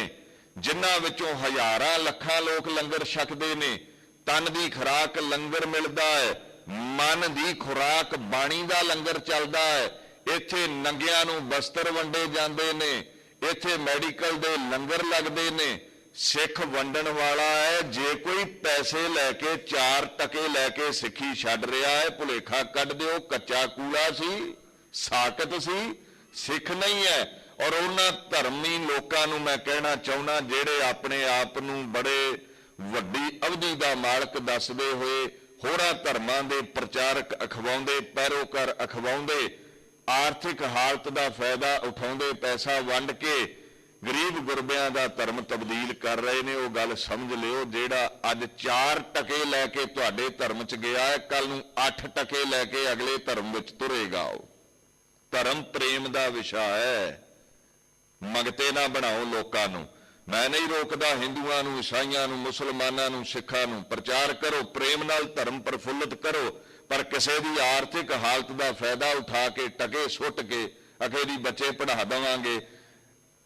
ਜਿਨ੍ਹਾਂ ਵਿੱਚੋਂ ਹਜ਼ਾਰਾਂ ਲੱਖਾਂ ਲੋਕ ਲੰਗਰ ਛਕਦੇ ਨੇ। ਤਨ ਦੀ ਖੁਰਾਕ ਲੰਗਰ ਮਿਲਦਾ ਹੈ, ਮਨ ਦੀ ਖੁਰਾਕ ਬਾਣੀ ਦਾ ਲੰਗਰ ਚੱਲਦਾ ਹੈ। ਇੱਥੇ ਨੰਗਿਆਂ ਨੂੰ ਬਸਤਰ ਵੰਡੇ ਜਾਂਦੇ ਨੇ, ਇੱਥੇ ਮੈਡੀਕਲ ਦੇ ਲੰਗਰ ਲੱਗਦੇ ਨੇ। ਸਿੱਖ ਵੰਡਣ ਵਾਲਾ ਹੈ। ਜੇ ਕੋਈ ਪੈਸੇ ਲੈ ਕੇ 4 ਟਕੇ ਲੈ ਕੇ ਸਿੱਖੀ ਛੱਡ ਰਿਹਾ ਹੈ, ਭੁਲੇਖਾ ਕੱਢ ਦਿਓ, ਕੱਚਾ ਕੂੜਾ ਸੀ, ਸਾਕਤ ਸੀ, ਸਿੱਖ ਨਹੀਂ ਹੈ। ਔਰ ਉਹਨਾਂ ਧਰਮੀ ਲੋਕਾਂ ਨੂੰ ਮੈਂ ਕਹਿਣਾ ਚਾਹੁੰਦਾ ਜਿਹੜੇ ਆਪਣੇ ਆਪ ਨੂੰ ਬੜੇ ਵੱਡੀ ਅਵਧੀ ਦਾ ਮਾਲਕ ਦੱਸਦੇ ਹੋਏ ਹੋਰਾਂ ਧਰਮਾਂ ਦੇ ਪ੍ਰਚਾਰਕ ਅਖਵਾਉਂਦੇ, ਪੈਰੋਕਾਰ ਅਖਵਾਉਂਦੇ, ਆਰਥਿਕ ਹਾਲਤ ਦਾ ਫਾਇਦਾ ਉਠਾਉਂਦੇ, ਪੈਸਾ ਵੰਡ ਕੇ ਗਰੀਬ ਗੁਰਬਿਆਂ ਦਾ ਧਰਮ ਤਬਦੀਲ ਕਰ ਰਹੇ ਨੇ। ਉਹ ਗੱਲ ਸਮਝ ਲਿਓ, ਜਿਹੜਾ ਅੱਜ 4 ਟਕੇ ਲੈ ਕੇ ਤੁਹਾਡੇ ਧਰਮ 'ਚ ਗਿਆ ਹੈ, ਕੱਲ ਨੂੰ 8 ਟਕੇ ਲੈ ਕੇ ਅਗਲੇ ਧਰਮ ਵਿੱਚ ਤੁਰੇਗਾ। ਉਹ ਧਰਮ ਪ੍ਰੇਮ ਦਾ ਵਿਸ਼ਾ ਹੈ। ਮੰਗਤੇ ਨਾ ਬਣਾਓ ਲੋਕਾਂ ਨੂੰ। ਮੈਂ ਨਹੀਂ ਰੋਕਦਾ ਹਿੰਦੂਆਂ ਨੂੰ, ਈਸਾਈਆਂ ਨੂੰ, ਮੁਸਲਮਾਨਾਂ ਨੂੰ, ਸਿੱਖਾਂ ਨੂੰ। ਪ੍ਰਚਾਰ ਕਰੋ, ਪ੍ਰੇਮ ਨਾਲ ਧਰਮ ਪ੍ਰਫੁੱਲਤ ਕਰੋ, ਪਰ ਕਿਸੇ ਦੀ ਆਰਥਿਕ ਹਾਲਤ ਦਾ ਫਾਇਦਾ ਉਠਾ ਕੇ ਟਕੇ ਸੁੱਟ ਕੇ ਅਖੇ ਦੀ ਬੱਚੇ ਪੜ੍ਹਾ ਦੇਵਾਂਗੇ,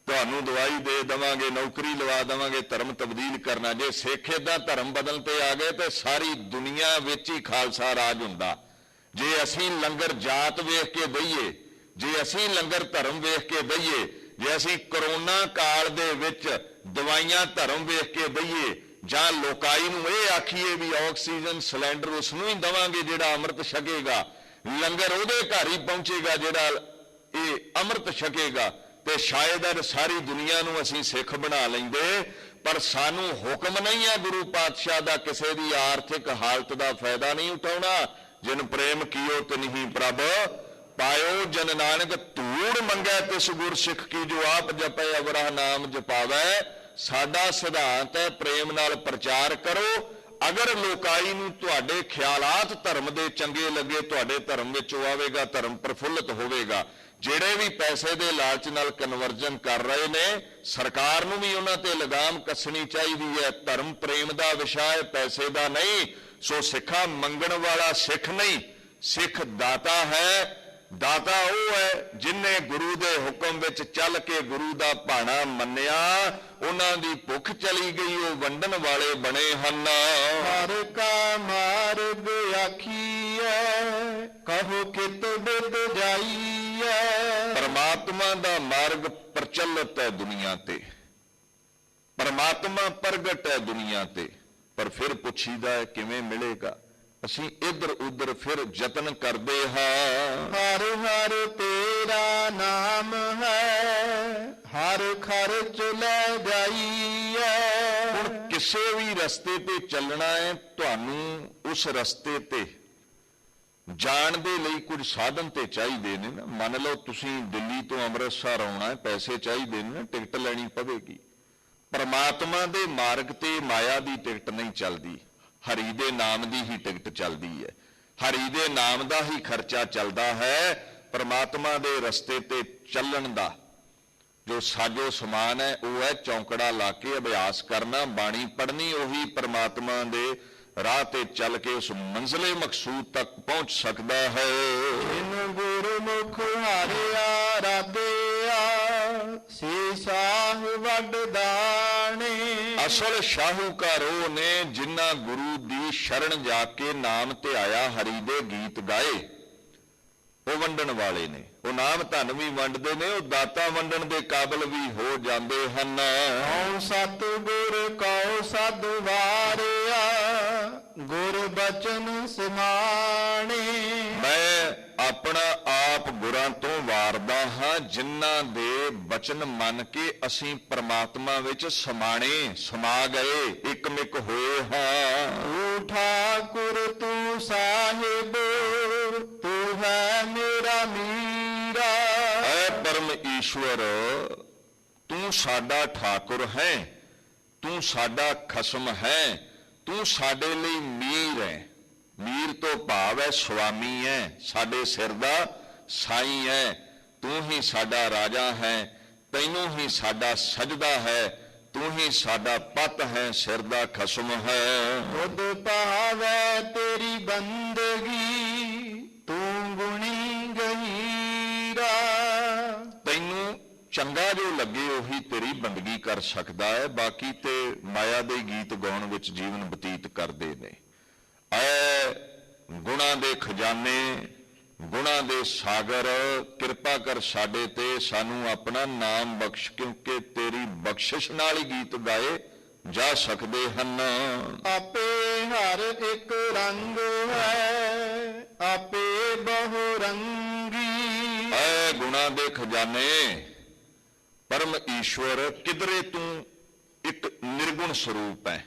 ਤੁਹਾਨੂੰ ਦਵਾਈ ਦੇ ਦੇਵਾਂਗੇ, ਨੌਕਰੀ ਲਵਾ ਦੇਵਾਂਗੇ, ਧਰਮ ਤਬਦੀਲ ਕਰਨਾ। ਜੇ ਸਿੱਖ ਏਦਾਂ ਧਰਮ ਬਦਲ ਤੇ ਆ ਗਏ ਤੇ ਸਾਰੀ ਦੁਨੀਆ ਵਿੱਚ ਹੀ ਖਾਲਸਾ ਰਾਜ ਹੁੰਦਾ। ਜੇ ਅਸੀਂ ਲੰਗਰ ਜਾਤ ਵੇਖ ਕੇ ਦਈਏ, ਜੇ ਅਸੀਂ ਲੰਗਰ ਧਰਮ ਵੇਖ ਕੇ ਦਈਏ, ਜੇ ਅਸੀਂ ਕਰੋਨਾ ਕਾਲ ਦੇ ਵਿੱਚ ਦਵਾਈਆਂ ਧਰਮ ਵੇਖ ਕੇ ਦਈਏ, ਜਾਂ ਲੋਕਾਈ ਨੂੰ ਇਹ ਆਖੀਏ ਵੀ ਆਕਸੀਜਨ ਸਿਲੰਡਰ ਉਸ ਨੂੰ ਹੀ ਦੇਵਾਂਗੇ ਜਿਹੜਾ ਅੰਮ੍ਰਿਤ ਛਕੇਗਾ, ਲੰਗਰ ਉਹਦੇ ਘਰ ਹੀ ਪਹੁੰਚੇਗਾ ਜਿਹੜਾ ਇਹ ਅੰਮ੍ਰਿਤ ਛਕੇਗਾ, ਤੇ ਸ਼ਾਇਦ ਸਾਰੀ ਦੁਨੀਆ ਨੂੰ ਅਸੀਂ ਸਿੱਖ ਬਣਾ ਲੈਂਦੇ। ਪਰ ਸਾਨੂੰ ਹੁਕਮ ਨਹੀਂ ਹੈ ਗੁਰੂ ਪਾਤਸ਼ਾਹ ਦਾ ਕਿਸੇ ਦੀ ਆਰਥਿਕ ਹਾਲਤ ਦਾ ਫਾਇਦਾ ਨਹੀਂ ਉਠਾਉਣਾ। ਜਿਨ ਪ੍ਰੇਮ ਕੀਓ ਤਿਨਹੀ ਪ੍ਰਭ ਪਾਇਓ, ਜਨ ਨਾਨਕ ਧੂੜ ਮੰਗੈ ਤਿਸ ਗੁਰ ਸਿੱਖ ਕੀ, ਜੋ ਆਪ ਜਪੈ ਅਵਰਹ ਨਾਮ ਜਪਾਵੈ। ਸਾਡਾ ਸਿਧਾਂਤ ਹੈ ਪ੍ਰੇਮ ਨਾਲ ਪ੍ਰਚਾਰ ਕਰੋ। ਅਗਰ ਲੋਕਾਈ ਨੂੰ ਤੁਹਾਡੇ ਖਿਆਲਾਤ ਧਰਮ ਦੇ ਚੰਗੇ ਲੱਗੇ, ਤੁਹਾਡੇ ਧਰਮ ਵਿੱਚ ਉਹ ਆਵੇਗਾ, ਧਰਮ ਪ੍ਰਫੁੱਲਤ ਹੋਵੇਗਾ। ਜਿਹੜੇ ਵੀ ਪੈਸੇ ਦੇ ਲਾਲਚ ਨਾਲ ਕਨਵਰਜਨ ਕਰ ਰਹੇ ਨੇ, ਸਰਕਾਰ ਨੂੰ ਵੀ ਉਹਨਾਂ ਤੇ ਲਗਾਮ ਕੱਸਣੀ ਚਾਹੀਦੀ ਹੈ। ਧਰਮ ਪ੍ਰੇਮ ਦਾ ਵਿਸ਼ਾ ਹੈ, ਪੈਸੇ ਦਾ ਨਹੀਂ। ਸੋ ਸਿੱਖਾਂ ਮੰਗਣ ਵਾਲਾ ਸਿੱਖ ਨਹੀਂ, ਸਿੱਖ ਦਾਤਾ ਹੈ। ਦਾਤਾ ਉਹ ਹੈ ਜਿਨ੍ਹਾਂ ਗੁਰੂ ਦੇ ਹੁਕਮ ਵਿੱਚ ਚੱਲ ਕੇ ਗੁਰੂ ਦਾ ਭਾਣਾ ਮੰਨਿਆ, ਉਹਨਾਂ ਦੀ ਭੁੱਖ ਚਲੀ ਗਈ, ਉਹ ਵੰਡਣ ਵਾਲੇ ਬਣੇ ਹਨ। ਹਰ ਕਾ ਮਾਰਗ ਆਖੀਐ, ਕਹੋ ਕਿਤ ਬਿਦ ਜਾਈਐ। ਪਰਮਾਤਮਾ ਦਾ ਮਾਰਗ ਪ੍ਰਚਲਿਤ ਹੈ ਦੁਨੀਆ ਤੇ, ਪਰਮਾਤਮਾ ਪ੍ਰਗਟ ਹੈ ਦੁਨੀਆ ਤੇ, ਪਰ ਫਿਰ ਪੁੱਛੀਦਾ ਹੈ ਕਿਵੇਂ ਮਿਲੇਗਾ। ਅਸੀਂ ਇੱਧਰ ਉੱਧਰ ਫਿਰ ਯਤਨ ਕਰਦੇ ਹਾਂ। ਹਰ ਹਰ ਤੇਰਾ ਨਾਮ ਹੈ, ਹਰ ਖਰਚ ਲੈ ਜਾਈਐ। ਹੁਣ ਕਿਸੇ ਵੀ ਰਸਤੇ ਤੇ ਚੱਲਣਾ ਹੈ, ਤੁਹਾਨੂੰ ਉਸ ਰਸਤੇ ਤੇ ਜਾਣ ਦੇ ਲਈ ਕੁਝ ਸਾਧਨ ਤੇ ਚਾਹੀਦੇ ਨੇ ਨਾ। ਮੰਨ ਲਓ ਤੁਸੀਂ ਦਿੱਲੀ ਤੋਂ ਅੰਮ੍ਰਿਤਸਰ ਆਉਣਾ ਹੈ, ਪੈਸੇ ਚਾਹੀਦੇ ਨੇ ਨਾ, ਟਿਕਟ ਲੈਣੀ ਪਵੇਗੀ। ਪਰਮਾਤਮਾ ਦੇ ਮਾਰਗ ਤੇ ਮਾਇਆ ਦੀ ਟਿਕਟ ਨਹੀਂ ਚੱਲਦੀ, ਹਰੀ ਦੇ ਨਾਮ ਦੀ ਹੀ ਟਿਕਟ ਚੱਲਦੀ ਹੈ। ਹਰੀ ਦੇ ਨਾਮ ਦਾ ਹੀ ਖਰਚਾ ਚੱਲਦਾ ਹੈ। ਪਰਮਾਤਮਾ ਦੇ ਰਸਤੇ ਤੇ ਚੱਲਣ ਦਾ ਜੋ ਸਾਜੋ ਸਮਾਨ ਹੈ ਉਹ ਹੈ ਚੌਂਕੜਾ ਲਾ ਕੇ ਅਭਿਆਸ ਕਰਨਾ, ਬਾਣੀ ਪੜ੍ਹਨੀ। ਉਹੀ ਪਰਮਾਤਮਾ ਦੇ ਰਾਹ ਤੇ ਚੱਲ ਕੇ ਉਸ ਮੰਜ਼ਲੇ ਮਕਸੂਦ ਤੱਕ ਪਹੁੰਚ ਸਕਦਾ ਹੈ। ਜਿਨ ਗੁਰਮੁਖ ਹਾਰਿਆ ਰਾਧਿਆ, ਸੇ ਸਾਹ ਵੱਡ ਦਾਣੇ। ਅਸਲ ਸ਼ਾਹੂਕਾਰ ਉਹ ਨੇ ਜਿਨ੍ਹਾਂ ਗੁਰੂ ਦੀ ਸ਼ਰਨ ਜਾ ਕੇ ਨਾਮ ਤੇ ਆਇਆ, ਹਰੀ ਦੇ ਗੀਤ ਗਾਏ, ਉਹ ਵੰਡਣ ਵਾਲੇ ਨੇ। ਉਹ ਨਾਮ ਧਨ ਵੀ ਵੰਡਦੇ ਨੇ, ਉਹ ਦਾਤਾ ਵੰਡਣ ਦੇ ਕਾਬਲ ਵੀ ਹੋ ਜਾਂਦੇ ਹਨ। ਕਉ ਸਤਿਗੁਰ ਕਉ ਸਦ ਵਾਰਿਆ, ਗੁਰ ਬਚਨ ਸਮਾਣੇ। ਮੈਂ ਆਪਣਾ ਆਪ ਗੁਰਾਂ ਤੋਂ ਵਾਰਦਾ ਹਾਂ, ਜਿਨ੍ਹਾਂ ਦੇ ਬਚਨ ਮੰਨ ਕੇ ਅਸੀਂ ਪਰਮਾਤਮਾ ਵਿੱਚ ਸਮਾ ਗਏ, ਇਕਮਿਕ ਹੋਏ ਹਾਂ। ਤੂੰ ਠਾਕੁਰ ਤੂੰ ਸਾਹਿਬ, ਤੂੰ ਹੈ ਮੇਰਾ ਮੀਰਾ। ਐ ਪਰਮ ਈਸ਼ਵਰ, ਤੂੰ ਸਾਡਾ ਠਾਕੁਰ ਹੈ, ਤੂੰ ਸਾਡਾ ਖਸਮ ਹੈ, ਤੂੰ ਸਾਡੇ ਲਈ ਮੀਰ ਹੈ। ਮੀਰ ਤੋਂ ਭਾਵ ਹੈ ਸੁਆਮੀ ਹੈ, ਸਾਡੇ ਸਿਰ ਦਾ ਸਾਈਂ ਹੈ। ਤੂੰ ਹੀ ਸਾਡਾ ਰਾਜਾ ਹੈ, ਤੈਨੂੰ ਹੀ ਸਾਡਾ ਸਜਦਾ ਹੈ, ਤੂੰ ਹੀ ਸਾਡਾ ਪਤ ਹੈ, ਸਿਰ ਦਾ ਖਸਮ ਹੈ। ਤੁਧ ਭਾਵੈ ਤੇਰੀ ਬੰਦਗੀ, ਤੂੰ ਗੁਣੀ ਗਹੀਰਾ। ਤੈਨੂੰ ਚੰਗਾ ਜੋ ਲੱਗੇ ਉਹੀ ਤੇਰੀ ਬੰਦਗੀ ਕਰ ਸਕਦਾ ਹੈ, ਬਾਕੀ ਤੇ ਮਾਇਆ ਦੇ ਗੀਤ ਗਾਉਣ ਵਿੱਚ ਜੀਵਨ ਬਤੀਤ ਕਰਦੇ ਨੇ। ਐ ਗੁਣਾਂ ਦੇ ਖਜ਼ਾਨੇ, ਗੁਣਾਂ ਦੇ ਸਾਗਰ, ਕਿਰਪਾ ਕਰ ਸਾਡੇ ਤੇ, ਸਾਨੂੰ ਆਪਣਾ ਨਾਮ ਬਖਸ਼, ਕਿਉਂਕਿ ਤੇਰੀ ਬਖਸ਼ਿਸ਼ ਨਾਲ ਹੀ ਗੀਤ ਗਾਏ ਜਾ ਸਕਦੇ ਹਨ। ਆਪੇ ਹਰ ਇੱਕ ਰੰਗ ਹੈ, ਆਪੇ ਬਹੁ ਰੰਗੀ। ਐ ਗੁਣਾਂ ਦੇ ਖਜ਼ਾਨੇ, ਪਰਮ ਈਸ਼ਵਰ, ਕਿਧਰੇ ਤੂੰ ਇੱਕ ਨਿਰਗੁਣ ਸਰੂਪ ਹੈ,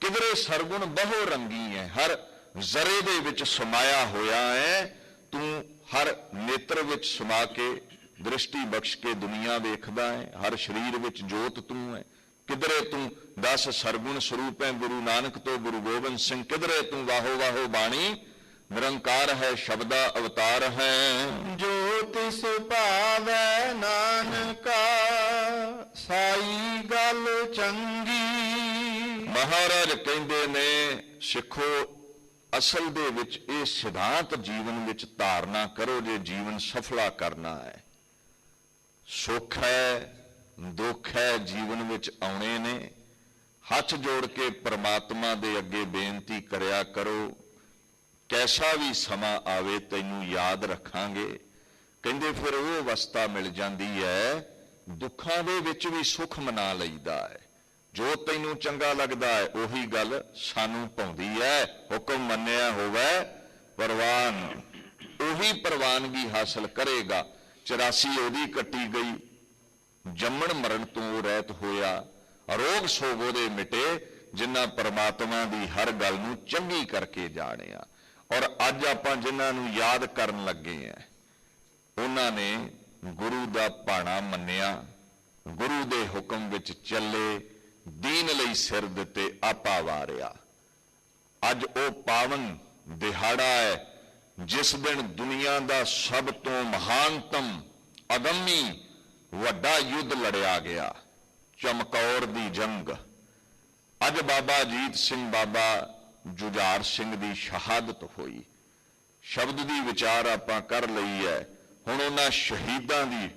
ਕਿਧਰੇ ਸਰਗੁਣ ਬਹੁ ਰੰਗੀ ਹੈ, ਹਰ ਜ਼ਰੇ ਦੇ ਵਿੱਚ ਸਮਾਇਆ ਹੋਇਆ ਹੈ। ਤੂੰ ਹਰ ਨੇਤਰ ਵਿੱਚ ਸਮਾ ਕੇ ਦ੍ਰਿਸ਼ਟੀ ਬਖਸ਼ ਕੇ ਦੁਨੀਆ ਵੇਖਦਾ ਹੈ, ਹਰ ਸਰੀਰ ਵਿੱਚ ਜੋਤ ਤੂੰ ਹੈ। ਕਿਧਰੇ ਤੂੰ 10 ਸਰਗੁਣ ਸਰੂਪ ਹੈ, ਗੁਰੂ ਨਾਨਕ ਤੋਂ ਗੁਰੂ ਗੋਬਿੰਦ ਸਿੰਘ, ਕਿਧਰੇ ਤੂੰ ਵਾਹੋ ਵਾਹੋ ਬਾਣੀ, ਨਿਰੰਕਾਰ ਹੈ, ਸ਼ਬਦਾ ਅਵਤਾਰ ਹੈ। ਜੋ ਤਿਸ ਭਾਵੈ ਨਾਨਕਾ, ਸਾਈ ਗੱਲ ਚੰਗੀ। ਮਹਾਰਾਜ ਕਹਿੰਦੇ ਨੇ ਸਿੱਖੋ, ਅਸਲ ਦੇ ਵਿੱਚ ਇਹ ਸਿਧਾਂਤ ਜੀਵਨ ਵਿੱਚ ਧਾਰਨਾ ਕਰੋ ਜੇ ਜੀਵਨ ਸਫਲਾ ਕਰਨਾ ਹੈ। ਸੁੱਖ ਹੈ, ਦੁੱਖ ਹੈ, ਜੀਵਨ ਵਿੱਚ ਆਉਣੇ ਨੇ। ਹੱਥ ਜੋੜ ਕੇ ਪ੍ਰਮਾਤਮਾ ਦੇ ਅੱਗੇ ਬੇਨਤੀ ਕਰਿਆ ਕਰੋ, ਕੈਸਾ ਵੀ ਸਮਾਂ ਆਵੇ ਤੈਨੂੰ ਯਾਦ ਰੱਖਾਂਗੇ। ਕਹਿੰਦੇ ਫਿਰ ਉਹ ਅਵਸਥਾ ਮਿਲ ਜਾਂਦੀ ਹੈ, ਦੁੱਖਾਂ ਦੇ ਵਿੱਚ ਵੀ ਸੁੱਖ ਮਨਾ ਲਈਦਾ ਹੈ। ਜੋ ਤੈਨੂੰ ਚੰਗਾ ਲੱਗਦਾ ਹੈ ਉਹੀ ਗੱਲ ਸਾਨੂੰ ਭਾਉਂਦੀ ਹੈ। ਹੁਕਮ ਮੰਨਿਆ ਹੋਵੇ ਪ੍ਰਵਾਨ, ਉਹੀ ਪ੍ਰਵਾਨਗੀ ਹਾਸਲ ਕਰੇਗਾ। 84 ਉਹਦੀ ਕੱਟੀ ਗਈ, ਜੰਮਣ ਮਰਨ ਤੋਂ ਉਹ ਰਹਿਤ ਹੋਇਆ, ਰੋਗ ਸੋਗ ਉਹਦੇ ਮਿਟੇ, ਜਿਨ੍ਹਾਂ ਪਰਮਾਤਮਾ ਦੀ ਹਰ ਗੱਲ ਨੂੰ ਚੰਗੀ ਕਰਕੇ ਜਾਣਿਆ। ਔਰ ਅੱਜ ਆਪਾਂ ਜਿਨ੍ਹਾਂ ਨੂੰ ਯਾਦ ਕਰਨ ਲੱਗੇ ਆ, ਉਹਨਾਂ ਨੇ ਗੁਰੂ ਦਾ ਭਾਣਾ ਮੰਨਿਆ, ਗੁਰੂ ਦੇ ਹੁਕਮ ਵਿੱਚ ਚੱਲੇ, ਦੀਨ ਲਈ ਸਿਰ ਦਿੱਤੇ, ਆਪਾ ਵਾਰਿਆ। ਅੱਜ ਉਹ ਪਾਵਨ ਦਿਹਾੜਾ ਹੈ ਜਿਸ ਦਿਨ ਦੁਨੀਆ ਦਾ ਸਭ ਤੋਂ ਮਹਾਨਤਮ, ਅਗੰਮੀ, ਵੱਡਾ ਯੁੱਧ ਲੜਿਆ ਗਿਆ, ਚਮਕੌਰ ਦੀ ਜੰਗ। ਅੱਜ ਬਾਬਾ ਅਜੀਤ ਸਿੰਘ, ਬਾਬਾ ਜੁਝਾਰ ਸਿੰਘ ਦੀ ਸ਼ਹਾਦਤ ਹੋਈ। ਸ਼ਬਦ ਦੀ ਵਿਚਾਰ ਆਪਾਂ ਕਰ ਲਈ ਹੈ। ਹੁਣ ਉਹਨਾਂ ਸ਼ਹੀਦਾਂ ਦੀ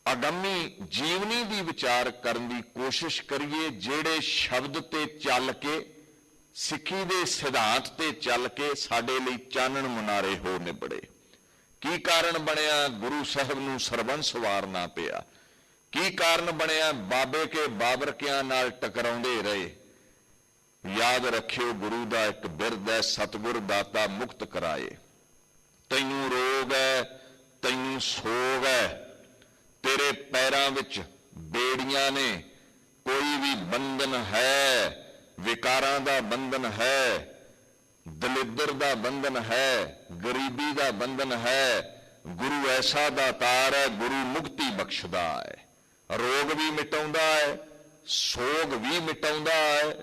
ਅਗੰਮੀ ਜੀਵਨੀ ਦੀ ਵਿਚਾਰ ਕਰਨ ਦੀ ਕੋਸ਼ਿਸ਼ ਕਰੀਏ, ਜਿਹੜੇ ਸ਼ਬਦ ਤੇ ਚੱਲ ਕੇ, ਸਿੱਖੀ ਦੇ ਸਿਧਾਂਤ ਤੇ ਚੱਲ ਕੇ ਸਾਡੇ ਲਈ ਚਾਨਣ ਮੁਨਾਰੇ ਹੋ ਨਿਬੜੇ। ਕੀ ਕਾਰਨ ਬਣਿਆ ਗੁਰੂ ਸਾਹਿਬ ਨੂੰ ਸਰਬੰਸ ਵਾਰਨਾ ਪਿਆ? ਕੀ ਕਾਰਨ ਬਣਿਆ ਬਾਬੇ ਕੇ ਬਾਬਰਕਿਆਂ ਨਾਲ ਟਕਰਾਉਂਦੇ ਰਹੇ? ਯਾਦ ਰੱਖਿਓ, ਗੁਰੂ ਦਾ ਇੱਕ ਬਿਰਦ ਹੈ, ਸਤਿਗੁਰ ਦਾਤਾ ਮੁਕਤ ਕਰਾਏ। ਤੈਨੂੰ ਰੋਗ ਹੈ, ਤੈਨੂੰ ਸੋਗ ਹੈ, ਤੇਰੇ ਪੈਰਾਂ ਵਿੱਚ ਬੇੜੀਆਂ ਨੇ, ਕੋਈ ਵੀ ਬੰਧਨ ਹੈ, ਵਿਕਾਰਾਂ ਦਾ ਬੰਧਨ ਹੈ, ਦਲਿੱਦਰ ਦਾ ਬੰਧਨ ਹੈ, ਗਰੀਬੀ ਦਾ ਬੰਧਨ ਹੈ। ਗੁਰੂ ਐਸਾ ਦਾਤਾਰ ਹੈ, ਗੁਰੂ ਮੁਕਤੀ ਬਖਸ਼ਦਾ ਹੈ, ਰੋਗ ਵੀ ਮਿਟਾਉਂਦਾ ਹੈ, ਸੋਗ ਵੀ ਮਿਟਾਉਂਦਾ ਹੈ,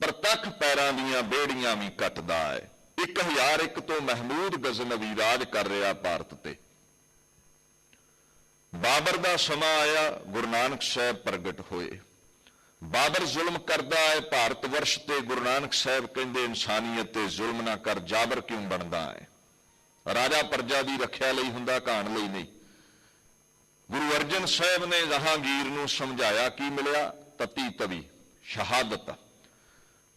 ਪ੍ਰਤੱਖ ਪੈਰਾਂ ਦੀਆਂ ਬੇੜੀਆਂ ਵੀ ਕੱਟਦਾ ਹੈ। 1001 ਤੋਂ ਮਹਿਮੂਦ ਗਜ਼ਨਵੀ ਰਾਜ ਕਰ ਰਿਹਾ ਭਾਰਤ ਤੇ। ਬਾਬਰ ਦਾ ਸਮਾਂ ਆਇਆ, ਗੁਰੂ ਨਾਨਕ ਸਾਹਿਬ ਪ੍ਰਗਟ ਹੋਏ। ਬਾਬਰ ਜ਼ੁਲਮ ਕਰਦਾ ਹੈ ਭਾਰਤ ਵਰਸ਼ ਤੇ, ਗੁਰੂ ਨਾਨਕ ਸਾਹਿਬ ਕਹਿੰਦੇ ਇਨਸਾਨੀਅਤ ਤੇ ਜ਼ੁਲਮ ਨਾ ਕਰ, ਜਾਬਰ ਕਿਉਂ ਬਣਦਾ ਹੈ? ਰਾਜਾ ਪ੍ਰਜਾ ਦੀ ਰੱਖਿਆ ਲਈ ਹੁੰਦਾ, ਘਾਣ ਲਈ ਨਹੀਂ। ਗੁਰੂ ਅਰਜਨ ਸਾਹਿਬ ਨੇ ਜਹਾਂਗੀਰ ਨੂੰ ਸਮਝਾਇਆ, ਕੀ ਮਿਲਿਆ? ਤਤੀ ਤਵੀ, ਸ਼ਹਾਦਤ।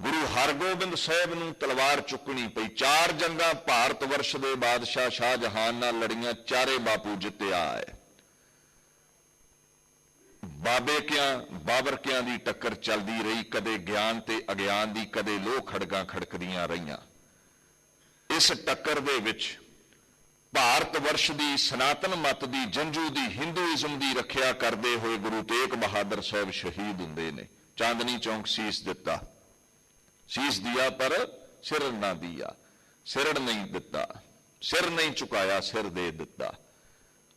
ਗੁਰੂ ਹਰਗੋਬਿੰਦ ਸਾਹਿਬ ਨੂੰ ਤਲਵਾਰ ਚੁੱਕਣੀ ਪਈ। 4 ਜੰਗਾਂ ਭਾਰਤ ਵਰਸ਼ ਦੇ ਬਾਦਸ਼ਾਹ ਸ਼ਾਹਜਹਾਨ ਨਾਲ ਲੜੀਆਂ, ਚਾਰੇ ਬਾਪੂ ਜਿੱਤਿਆ ਹੈ। ਬਾਬਰਕਿਆਂ ਦੀ ਟੱਕਰ ਚੱਲਦੀ ਰਹੀ, ਕਦੇ ਗਿਆਨ ਤੇ ਅਗਿਆਨ ਦੀ, ਕਦੇ ਲੋਹ ਖੜਗਾਂ ਖੜਕਦੀਆਂ ਰਹੀਆਂ। ਇਸ ਟੱਕਰ ਦੇ ਵਿੱਚ ਭਾਰਤ ਵਰਸ਼ ਦੀ ਸਨਾਤਨ ਮਤ ਦੀ, ਜੰਜੂ ਦੀ, ਹਿੰਦੂਇਜ਼ਮ ਦੀ ਰੱਖਿਆ ਕਰਦੇ ਹੋਏ ਗੁਰੂ ਤੇਗ ਬਹਾਦਰ ਸਾਹਿਬ ਸ਼ਹੀਦ ਹੁੰਦੇ ਨੇ। ਚਾਂਦਨੀ ਚੌਂਕ ਸੀਸ ਦਿੱਤਾ, ਸੀਸ ਦਿਆ ਪਰ ਸਿਰ ਨਾ ਦਿਆ, ਸਿਰ ਨਹੀਂ ਦਿੱਤਾ, ਸਿਰ ਨਹੀਂ ਝੁਕਾਇਆ, ਸਿਰ ਦੇ ਦਿੱਤਾ।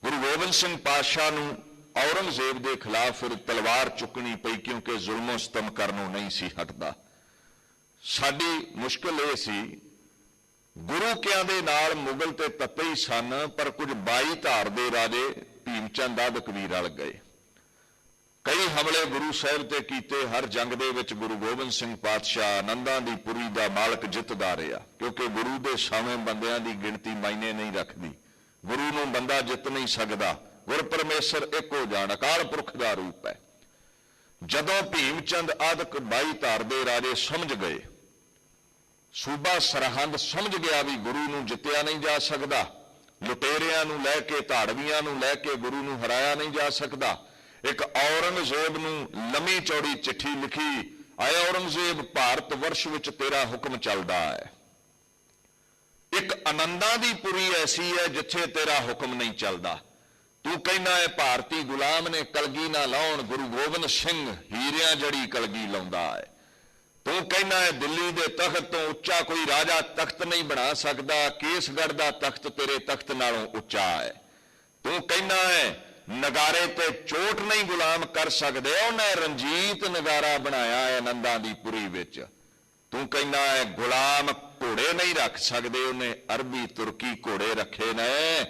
ਗੁਰੂ ਗੋਬਿੰਦ ਸਿੰਘ ਪਾਤਸ਼ਾਹ ਨੂੰ ਔਰੰਗਜ਼ੇਬ ਦੇ ਖਿਲਾਫ ਫਿਰ ਤਲਵਾਰ ਚੁੱਕਣੀ ਪਈ, ਕਿਉਂਕਿ ਜ਼ੁਲਮੋ ਸਤਮ ਕਰਨੋਂ ਨਹੀਂ ਸੀ ਹਟਦਾ। ਸਾਡੀ ਮੁਸ਼ਕਲ ਇਹ ਸੀ, ਗੁਰੂ ਕਿਆਂ ਦੇ ਨਾਲ ਮੁਗਲ ਤੇ ਤੱਤੇ ਹੀ ਸਨ, ਪਰ ਕੁਝ 22 ਧਾਰ ਦੇ ਰਾਜੇ ਭੀਮ ਚੰਦ ਆਦਿਕ ਵੀ ਰਲ ਗਏ। ਕਈ ਹਮਲੇ ਗੁਰੂ ਸਾਹਿਬ ਤੇ ਕੀਤੇ। ਹਰ ਜੰਗ ਦੇ ਵਿੱਚ ਗੁਰੂ ਗੋਬਿੰਦ ਸਿੰਘ ਪਾਤਸ਼ਾਹ ਆਨੰਦਾਂ ਦੀ ਪੁਰੀ ਦਾ ਮਾਲਕ ਜਿੱਤਦਾ ਰਿਹਾ, ਕਿਉਂਕਿ ਗੁਰੂ ਦੇ ਸਾਹਮਣੇ ਬੰਦਿਆਂ ਦੀ ਗਿਣਤੀ ਮਾਇਨੇ ਨਹੀਂ ਰੱਖਦੀ। ਗੁਰੂ ਨੂੰ ਬੰਦਾ ਜਿੱਤ ਨਹੀਂ ਸਕਦਾ। ਗੁਰ ਪਰਮੇਸ਼ਰ ਇੱਕ ਹੋ ਜਾਣ, ਅਕਾਲ ਪੁਰਖ ਦਾ ਰੂਪ ਹੈ। ਜਦੋਂ ਭੀਮ ਚੰਦ ਆਦਿਕ 22 ਧਾਰ ਦੇ ਰਾਜੇ ਸਮਝ ਗਏ, ਸੂਬਾ ਸਰਹੰਦ ਸਮਝ ਗਿਆ ਵੀ ਗੁਰੂ ਨੂੰ ਜਿੱਤਿਆ ਨਹੀਂ ਜਾ ਸਕਦਾ, ਲੁਟੇਰਿਆਂ ਨੂੰ ਲੈ ਕੇ, ਧਾੜਵੀਆਂ ਨੂੰ ਲੈ ਕੇ ਗੁਰੂ ਨੂੰ ਹਰਾਇਆ ਨਹੀਂ ਜਾ ਸਕਦਾ, ਇੱਕ ਔਰੰਗਜ਼ੇਬ ਨੂੰ ਲੰਮੀ ਚੌੜੀ ਚਿੱਠੀ ਲਿਖੀ, ਆਏ ਔਰੰਗਜ਼ੇਬ, ਭਾਰਤ ਵਰਸ਼ ਵਿੱਚ ਤੇਰਾ ਹੁਕਮ ਚੱਲਦਾ ਹੈ। ਇੱਕ ਆਨੰਦਾਂ ਦੀ ਪੁਰੀ ਐਸੀ ਹੈ ਜਿੱਥੇ ਤੇਰਾ ਹੁਕਮ ਨਹੀਂ ਚੱਲਦਾ। ਤੂੰ ਕਹਿੰਦਾ ਹੈ ਭਾਰਤੀ ਗੁਲਾਮ ਨੇ ਕਲਗੀ ਨਾ ਲਾਉਣ, ਗੁਰੂ ਗੋਬਿੰਦ ਸਿੰਘ ਹੀਰਿਆਂ ਜੜੀ ਕਲਗੀ ਲਾਉਂਦਾ ਹੈ। ਤੂੰ ਕਹਿੰਦਾ ਹੈ ਦਿੱਲੀ ਦੇ ਤਖਤ ਤੋਂ ਉੱਚਾ ਕੋਈ ਰਾਜਾ ਤਖਤ ਨਹੀਂ ਬਣਾ ਸਕਦਾ, ਕੇਸਗੜ੍ਹ ਦਾ ਤਖਤ ਤੇਰੇ ਤਖਤ ਨਾਲੋਂ ਉੱਚਾ ਹੈ। ਤੂੰ ਕਹਿੰਦਾ ਹੈ ਨਗਾਰੇ ਤੇ ਚੋਟ ਨਹੀਂ ਗੁਲਾਮ ਕਰ ਸਕਦੇ, ਉਹਨੇ ਰਣਜੀਤ ਨਗਾਰਾ ਬਣਾਇਆ ਹੈ ਆਨੰਦਾਂ ਦੀ ਪੁਰੀ ਵਿੱਚ। ਤੂੰ ਕਹਿੰਦਾ ਹੈ ਗੁਲਾਮ ਘੋੜੇ ਨਹੀਂ ਰੱਖ ਸਕਦੇ, ਉਹਨੇ ਅਰਬੀ ਤੁਰਕੀ ਘੋੜੇ ਰੱਖੇ ਨੇ।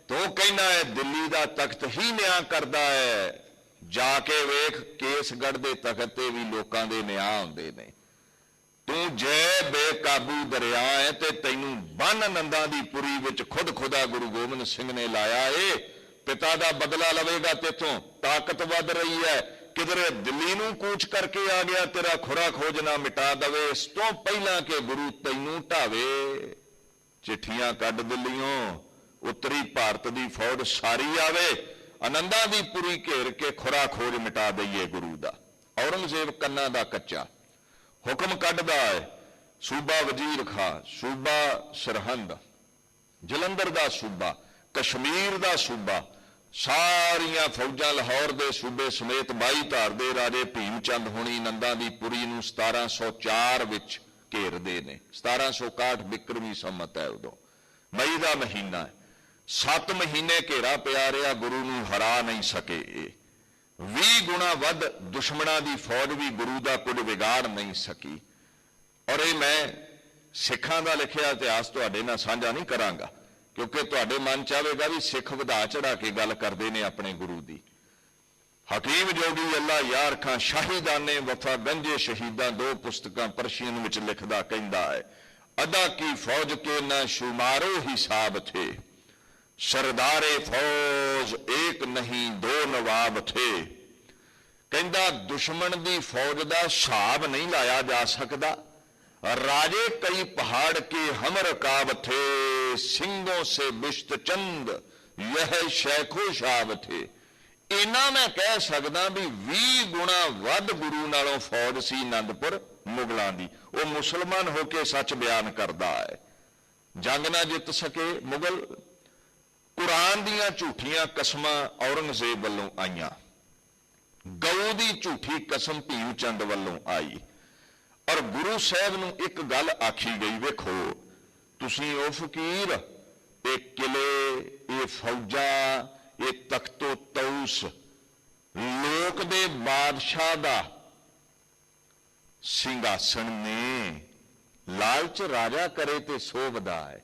ਤੂੰ ਕਹਿੰਦਾ ਹੈ ਦਿੱਲੀ ਦਾ ਤਖਤ ਹੀ ਨਿਆਂ ਕਰਦਾ ਹੈ, ਜਾ ਕੇ ਵੇਖ ਕੇਸਗੜ੍ਹ ਦੇ ਤਖਤ ਤੇ ਵੀ ਲੋਕਾਂ ਦੇ ਨਿਆਂ ਹੁੰਦੇ ਨੇ। ਤੂੰ ਜੇ ਬੇਕਾਬੂ ਦਰਿਆ ਹੈ ਤੇ ਤੈਨੂੰ ਬੰਨ ਆਨੰਦਾਂ ਦੀ ਪੁਰੀ ਵਿੱਚ ਖੁਦ ਖੁਦਾ ਗੁਰੂ ਗੋਬਿੰਦ ਸਿੰਘ ਨੇ ਲਾਇਆ ਏ। ਪਿਤਾ ਦਾ ਬਦਲਾ ਲਵੇਗਾ ਤੇਥੋਂ, ਤਾਕਤ ਵੱਧ ਰਹੀ ਹੈ, ਕਿਧਰੇ ਦਿੱਲੀ ਨੂੰ ਕੂਚ ਕਰਕੇ ਆ ਗਿਆ, ਤੇਰਾ ਖੁਰਾ ਖੋਜ ਨਾ ਮਿਟਾ ਦਵੇ ਇਸ ਤੋਂ ਪਹਿਲਾਂ ਕਿ ਗੁਰੂ ਤੈਨੂੰ ਢਾਵੇ। ਚਿੱਠੀਆਂ ਕੱਢ ਦਿੱਲੀਓਂ, ਉੱਤਰੀ ਭਾਰਤ ਦੀ ਫੌਜ ਸਾਰੀ ਆਵੇ, ਆਨੰਦਾਂ ਦੀ ਪੁਰੀ ਘੇਰ ਕੇ ਖੁਰਾ ਖੋਜ ਮਿਟਾ ਦਈਏ ਗੁਰੂ ਦਾ। ਔਰੰਗਜ਼ੇਬ ਕੰਨਾਂ ਦਾ ਕੱਚਾ ਹੁਕਮ ਕੱਢਦਾ ਹੈ, ਸੂਬਾ ਵਜ਼ੀਰ ਖਾਂ, ਸੂਬਾ ਸਰਹੰਦ, ਜਲੰਧਰ ਦਾ ਸੂਬਾ, ਕਸ਼ਮੀਰ ਦਾ ਸੂਬਾ, ਸਾਰੀਆਂ ਫੌਜਾਂ ਲਾਹੌਰ ਦੇ ਸੂਬੇ ਸਮੇਤ 22 ਧਾਰ ਦੇ ਰਾਜੇ ਭੀਮ ਚੰਦ ਹੋਣੀ ਆਨੰਦਾਂ ਦੀ ਪੁਰੀ ਨੂੰ 1704 ਵਿੱਚ ਘੇਰਦੇ ਨੇ। 1761 ਬਿਕਰਮੀ ਸੰਮਤ ਹੈ, ਉਦੋਂ ਮਈ ਦਾ ਮਹੀਨਾ ਹੈ। 7 ਮਹੀਨੇ ਘੇਰਾ ਪਿਆ ਰਿਹਾ, ਗੁਰੂ ਨੂੰ ਹਰਾ ਨਹੀਂ ਸਕੇ। 20 ਗੁਣਾ ਵੱਧ ਦੁਸ਼ਮਣਾਂ ਦੀ ਫੌਜ ਵੀ ਗੁਰੂ ਦਾ ਕੁਝ ਵਿਗਾੜ ਨਹੀਂ ਸਕੀ। ਔਰ ਇਹ ਮੈਂ ਸਿੱਖਾਂ ਦਾ ਲਿਖਿਆ ਇਤਿਹਾਸ ਤੁਹਾਡੇ ਨਾਲ ਸਾਂਝਾ ਨਹੀਂ ਕਰਾਂਗਾ, ਕਿਉਂਕਿ ਤੁਹਾਡੇ ਮਨ ਚ ਆਵੇਗਾ ਵੀ ਸਿੱਖ ਵਧਾ ਚੜਾ ਕੇ ਗੱਲ ਕਰਦੇ ਨੇ ਆਪਣੇ ਗੁਰੂ ਦੀ। ਹਕੀਮ ਜੋਗੀ ਅੱਲਾ ਯਾਰ ਖਾਂ ਸ਼ਾਹੀਦਾਨੇ ਵਫਾ ਗੰਜੇ ਸ਼ਹੀਦਾਂ 2 ਪੁਸਤਕਾਂ ਪਰਸ਼ੀਅਨ ਵਿੱਚ ਲਿਖਦਾ ਕਹਿੰਦਾ ਹੈ, ਅਦਾ ਕੀ ਫੌਜ ਕੇ ਨਾ ਸ਼ੁਮਾਰੋ ਹਿਸਾਬ ਥੇ, ਸਰਦਾਰੇ ਫੌਜ ਏਕ ਨਹੀਂ 2 ਨਵਾਬ ਥੇ। ਕਹਿੰਦਾ ਦੁਸ਼ਮਣ ਦੀ ਫੌਜ ਦਾ ਹਿਸਾਬ ਨਹੀਂ ਲਾਇਆ ਜਾ ਸਕਦਾ। राजे कई पहाड़ के हम रकाब थे, सिंगों से बिश्त चंद यह शैखो शाब थे। इना मैं कह सकदा भी 20 गुणा वध गुरु नालों फौज सी आनंदपुर मुगलों की। वो मुसलमान होके सच बयान करता है। जंग ना जित सके मुगल, कुरान दियां झूठियां कसमां औरंगजेब वालों आईयां, गऊ दी झूठी कसम भीम चंद वालों आई। और गुरु साहब नूं एक गल आखी गई, वेखो तुसीं ओ फकीर, ये किले, ये फौजा, ये तख्तो तौस लोक दे बादशाह दा सिंघासन ने, लालच राजा करे ते सोभदा है।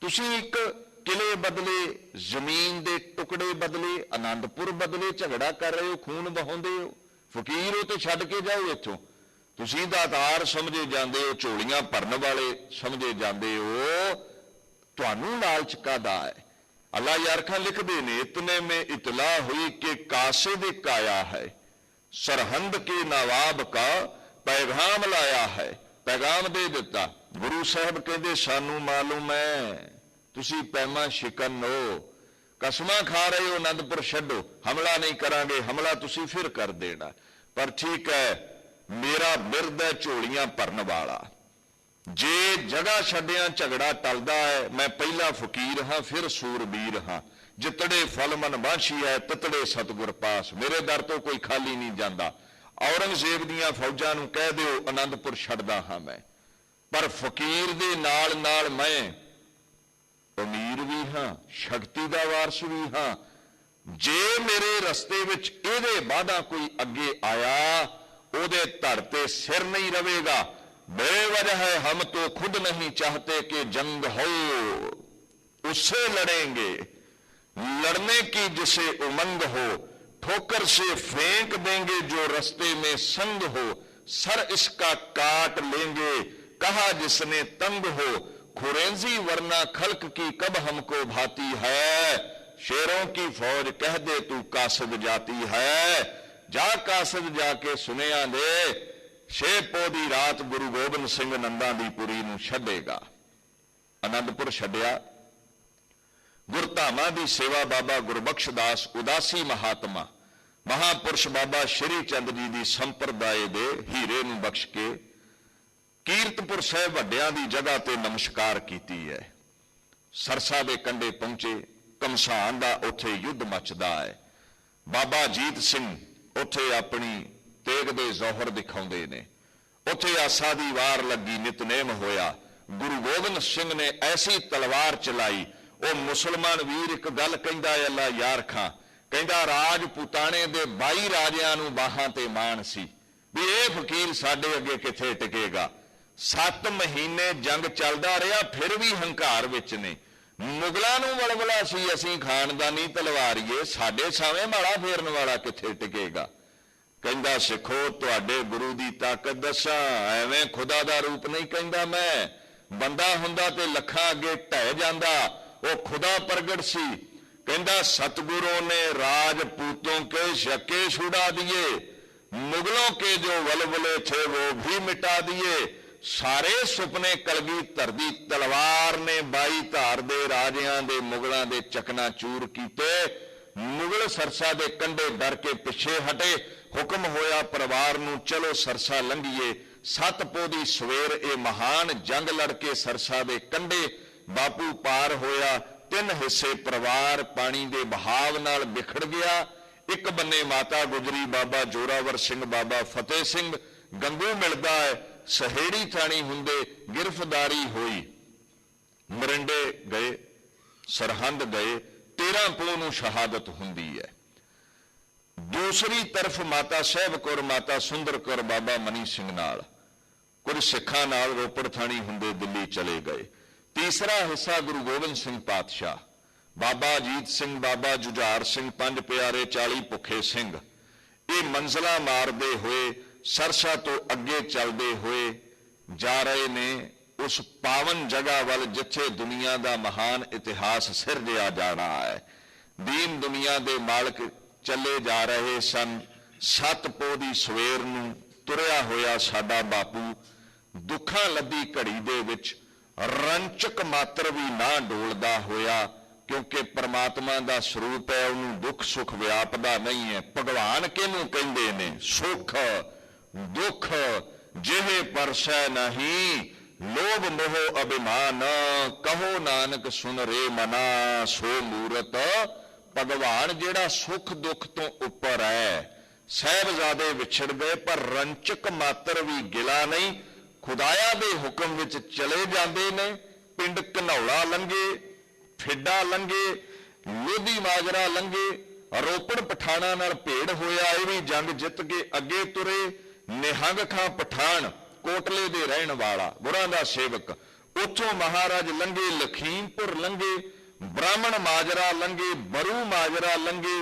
तुसीं एक किले बदले, जमीन दे टुकड़े बदले, आनंदपुर बदले झगड़ा कर रहे हो, खून बहाउंदे हो। फकीर हो तो छड्ड के जाओ इत्थों। तुसीं दातार समझे जांदे हो, झोलियां भरन वाले समझे जांदे हो, तुहानूं लालच कादा है। अल्लाह यार खां लिखदे ने, इतने में इतला हुई कि कासिद आया है, सरहंद के नवाब का पैगाम लाया है। पैगाम दे दिता। गुरु साहब कहते सानू मालूम है तुसीं पैमा शिकन हो, कसमां खा रहे हो, आनंदपुर छड्डो, हमला नहीं करांगे, हमला तुसीं फिर कर देना। पर ठीक है, मेरा बिरद है झोलियां भरन वाला। जे जगह छड्डिया झगड़ा टलदा है, मैं पहला फकीर हाँ फिर सूरबीर हाँ, जितड़े फल मन बांछी है तितड़े सतगुर पास, मेरे दर तो कोई खाली नहीं जाता। औरंगजेब दियां फौजां नूं कह दिओ आनंदपुर छड्डदा हाँ मैं, पर फकीर दे नाल नाल मैं अमीर भी हाँ, शक्ति दा वारस भी हाँ। जे मेरे रस्ते विच इहदे बादा कोई अगे आया, ओदे धड़ ते सिर नहीं रहेगा। बेवजह है हम तो खुद नहीं चाहते कि जंग हो, उससे लड़ेंगे लड़ने की जिसे उमंग हो, ठोकर से फेंक देंगे जो रस्ते में संग हो, सर इसका काट लेंगे कहा जिसने तंग हो, खुरेंजी वरना खल्क की कब हमको भाती है, शेरों की फौज कह दे तू कासिद जाती है, जा कासिद जाके सुनिया दे, 6 पौ दी रात गुरु गोबिंद सिंह नंदा दी पुरी नूं छड्डेगा। आनंदपुर छड्डिया, गुरधामां दी सेवा बाबा गुरबख्श दास उदासी महात्मा, महापुरुष बाबा श्री चंद जी दी संप्रदाय दे हीरे नूं बख्श के कीरतपुर साहिब वड्डियां दी जगह ते नमस्कार कीती है। सरसा दे कंढे पहुंचे, कमसान दा उत्थे युद्ध मचदा है। बाबा जीत सिंह उत्थे अपनी तेग दे जौहर दिखाउंदे ने, उत्थे आसा दी वार लगी, नितनेम होया। गुरु गोबिंद सिंह ने ऐसी तलवार चलाई, वो मुसलमान वीर एक गल कहंदा है, अल्लाह यार खां कहंदा राजपूताने दे 22 राजियां नूं बाहां ते मान सी भी ये फकीर साडे अगे किथे टिकेगा। 7 महीने जंग चलदा रहा, फिर भी हंकार विच ने। मुगलों नूं वलवला सी असीं खानदानी तलवारीए, साडे सावें माड़ा फेरन वाला किथे टिकेगा। कहंदा सिखो तुहाडे गुरु दी ताकत दसां, एवें खुदा दा रूप नहीं कहंदा मैं, बंदा हुंदा ते लखां अगे ढह जांदा, वो खुदा प्रगट सी। कहंदा सतगुरों ने राजपूतों के शके छुड़ा दिए, मुगलों के जो वलवले थे वो भी मिटा दिए, सारे सुपने कलगीधर दी तलवार ने 22 धार दे राजियां दे मुगलों दे चकनाचूर कीते। मुगल सरसा दे कंढे डर के पिछे हटे, हुक्म होया परिवार नूं चलो सरसा लंघीए। 7 पौ दी सवेर ये महान जंग लड़के सरसा दे कंढे बापू पार होया। 3 हिस्से परिवार पानी दे बहाव नाल बिखड़ गया। एक बन्ने माता गुजरी, बाबा जोरावर सिंह, बाबा फतेह सिंह, गंगू मिलदा है, सहेड़ी थानी हुंदे गिरफ्तारी हुई, मरिंडे गए, सरहंद गए, 13 पौ नूं शहादत हुंदी है। दूसरी तरफ माता साहब कौर, माता सुंदर कौर, बाबा मनी सिंह नाल, कुछ सिखां नाल रोपड़ थानी हुंदे दिल्ली चले गए। तीसरा हिस्सा गुरु गोबिंद सिंह पातशाह, बाबा अजीत सिंह, बाबा जुझार सिंह, 5 प्यारे 40 भुखे सिंह, ये मंजिला मारदे हुए सरसा तो अगे चलते हुए जा रहे ने उस पावन जगह वाल जिथे दुनिया का महान इतिहास सिरजिया जाना है। दीन दुनिया के मालक चले जा रहे सन। 7 पौ दी सवेर नूं तुरिया होया साडा बापू दुखां लदी घड़ी दे विच रंचक मात्र भी ना डोलदा होया, क्योंकि परमात्मा का स्वरूप है, उन्होंने दुख सुख व्यापदा नहीं है। भगवान किहनूं कहिंदे ने? सुख दुख जिहे परसै नहीं, लोभ मोह अभिमान, कहो नानक सुन रे मना, सो मूरत भगवान जिहड़ा सुख दुख तो उपर है। साहिबजादे विछड़ गए पर रंचक मात्र भी गिला नहीं, खुदाया दे हुक्म विच चले जाते ने। पिंड घनौला लंघे, फिड्डा लंघे, लोधी माजरा लंघे, रोपड़ पठाणा नाल भेड़ होया, ये भी जंग जित के अगे तुरे। निहंग खां पठान कोटले दे रहन वाला, गुरां दा सेवक, उथों महाराज लंघे, लखीमपुर लंघे, ब्राह्मण माजरा लंघे, बरू माजरा लंघे,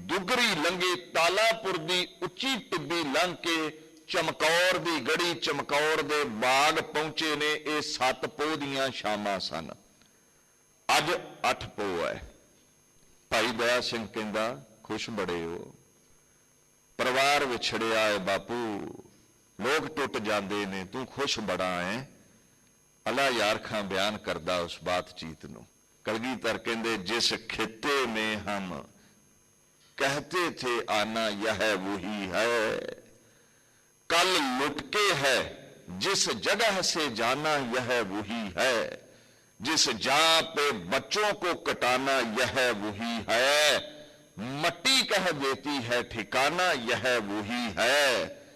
दुगरी लंघे, तालापुर दी उच्ची टिब्बी लंघ के चमकौर दी गड़ी, चमकौर दे बाग पहुंचे ने। ये 7 पौ दियां शामां सन। अज 8 पौ है। भाई दया सिंह कहंदा खुश बड़े हो, परिवार विछड़िया है बापू, लोग टुट जाते ने, तू खुश बड़ा है। अला यार खां बयान करदा उस बातचीत नूं। कलगीधर कहंदे जिस खित्ते में हम कहते थे आना यह वही है, कल लुटके है जिस जगह से जाना यह वही है, जिस जहां पे बच्चों को कटाना यह वही है, मट्टी कह देती है ठिकाना यह वही है।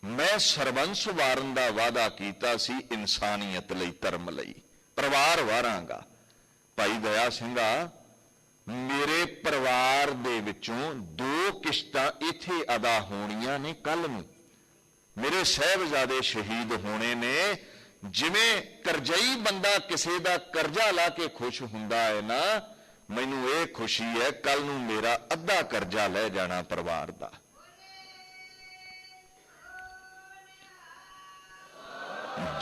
मैं सरबंस वारन दा वादा कीता सी, इंसानियत लई धर्म लई परिवार वारांगा। भाई दया सिंघा, मेरे परिवार दे विचों 2 किश्तां इथे अदा होणीਆਂ ने कल नूं। मेरे साहिबजादे शहीद होने ने। जिवें करजई बंदा किसी दा करजा ला के खुश हुंदा है ना, ਮੈਨੂੰ ਇਹ ਖੁਸ਼ੀ ਹੈ ਕੱਲ ਨੂੰ ਮੇਰਾ ਅੱਧਾ ਕਰਜ਼ਾ ਲੈ ਜਾਣਾ ਪਰਿਵਾਰ ਦਾ।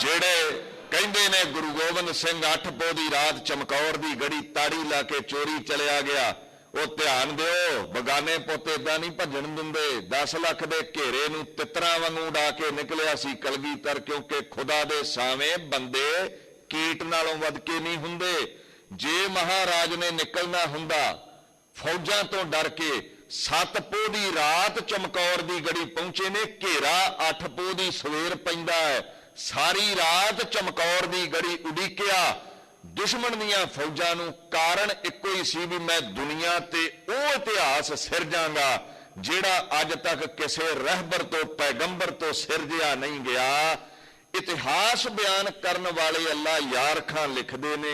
ਜਿਹੜੇ ਕਹਿੰਦੇ ਨੇ ਗੁਰੂ ਗੋਬਿੰਦ ਸਿੰਘ 8 ਪੋਹ ਦੀ ਰਾਤ ਚਮਕੌਰ ਦੀ ਗੜੀ ਤਾੜੀ ਲਾ ਕੇ ਚੋਰੀ ਚਲਿਆ ਗਿਆ, ਉਹ ਧਿਆਨ ਦਿਓ, ਬਗਾਨੇ ਪੁੱਤ ਏਦਾਂ ਨਹੀਂ ਭੱਜਣ ਦਿੰਦੇ। 10 ਲੱਖ ਦੇ ਘੇਰੇ ਨੂੰ ਤਿੱਤਰਾਂ ਵਾਂਗੂ ਉਡਾ ਕੇ ਨਿਕਲਿਆ ਸੀ ਕਲਗੀਧਰ, ਕਿਉਂਕਿ ਖੁਦਾ ਦੇ ਸਾਵੇਂ ਬੰਦੇ ਕੀਟ ਨਾਲੋਂ ਵੱਧ ਕੇ ਨਹੀਂ ਹੁੰਦੇ। ਜੇ ਮਹਾਰਾਜ ਨੇ ਨਿਕਲਣਾ ਹੁੰਦਾ ਫੌਜਾਂ ਤੋਂ ਡਰ ਕੇ 7 ਪੋਹ ਦੀ ਰਾਤ ਚਮਕੌਰ ਦੀ ਗੜੀ ਪਹੁੰਚੇ ਨੇ, ਘੇਰਾ 8 ਪੋਹ ਦੀ ਸਵੇਰ ਪੈਂਦਾ ਹੈ, ਸਾਰੀ ਰਾਤ ਚਮਕੌਰ ਦੀ ਗੜੀ ਉਡੀਕਿਆ ਦੁਸ਼ਮਣ ਦੀਆਂ ਫੌਜਾਂ ਨੂੰ। ਕਾਰਨ ਇੱਕੋ ਹੀ ਸੀ ਵੀ ਮੈਂ ਦੁਨੀਆ ਤੇ ਉਹ ਇਤਿਹਾਸ ਸਿਰਜਾਂਗਾ ਜਿਹੜਾ ਅੱਜ ਤੱਕ ਕਿਸੇ ਰਹਿਬਰ ਤੋਂ ਪੈਗੰਬਰ ਤੋਂ ਸਿਰਜਿਆ ਨਹੀਂ ਗਿਆ। ਇਤਿਹਾਸ ਬਿਆਨ ਕਰਨ ਵਾਲੇ ਅੱਲਾ ਯਾਰ ਖਾਂ ਲਿਖਦੇ ਨੇ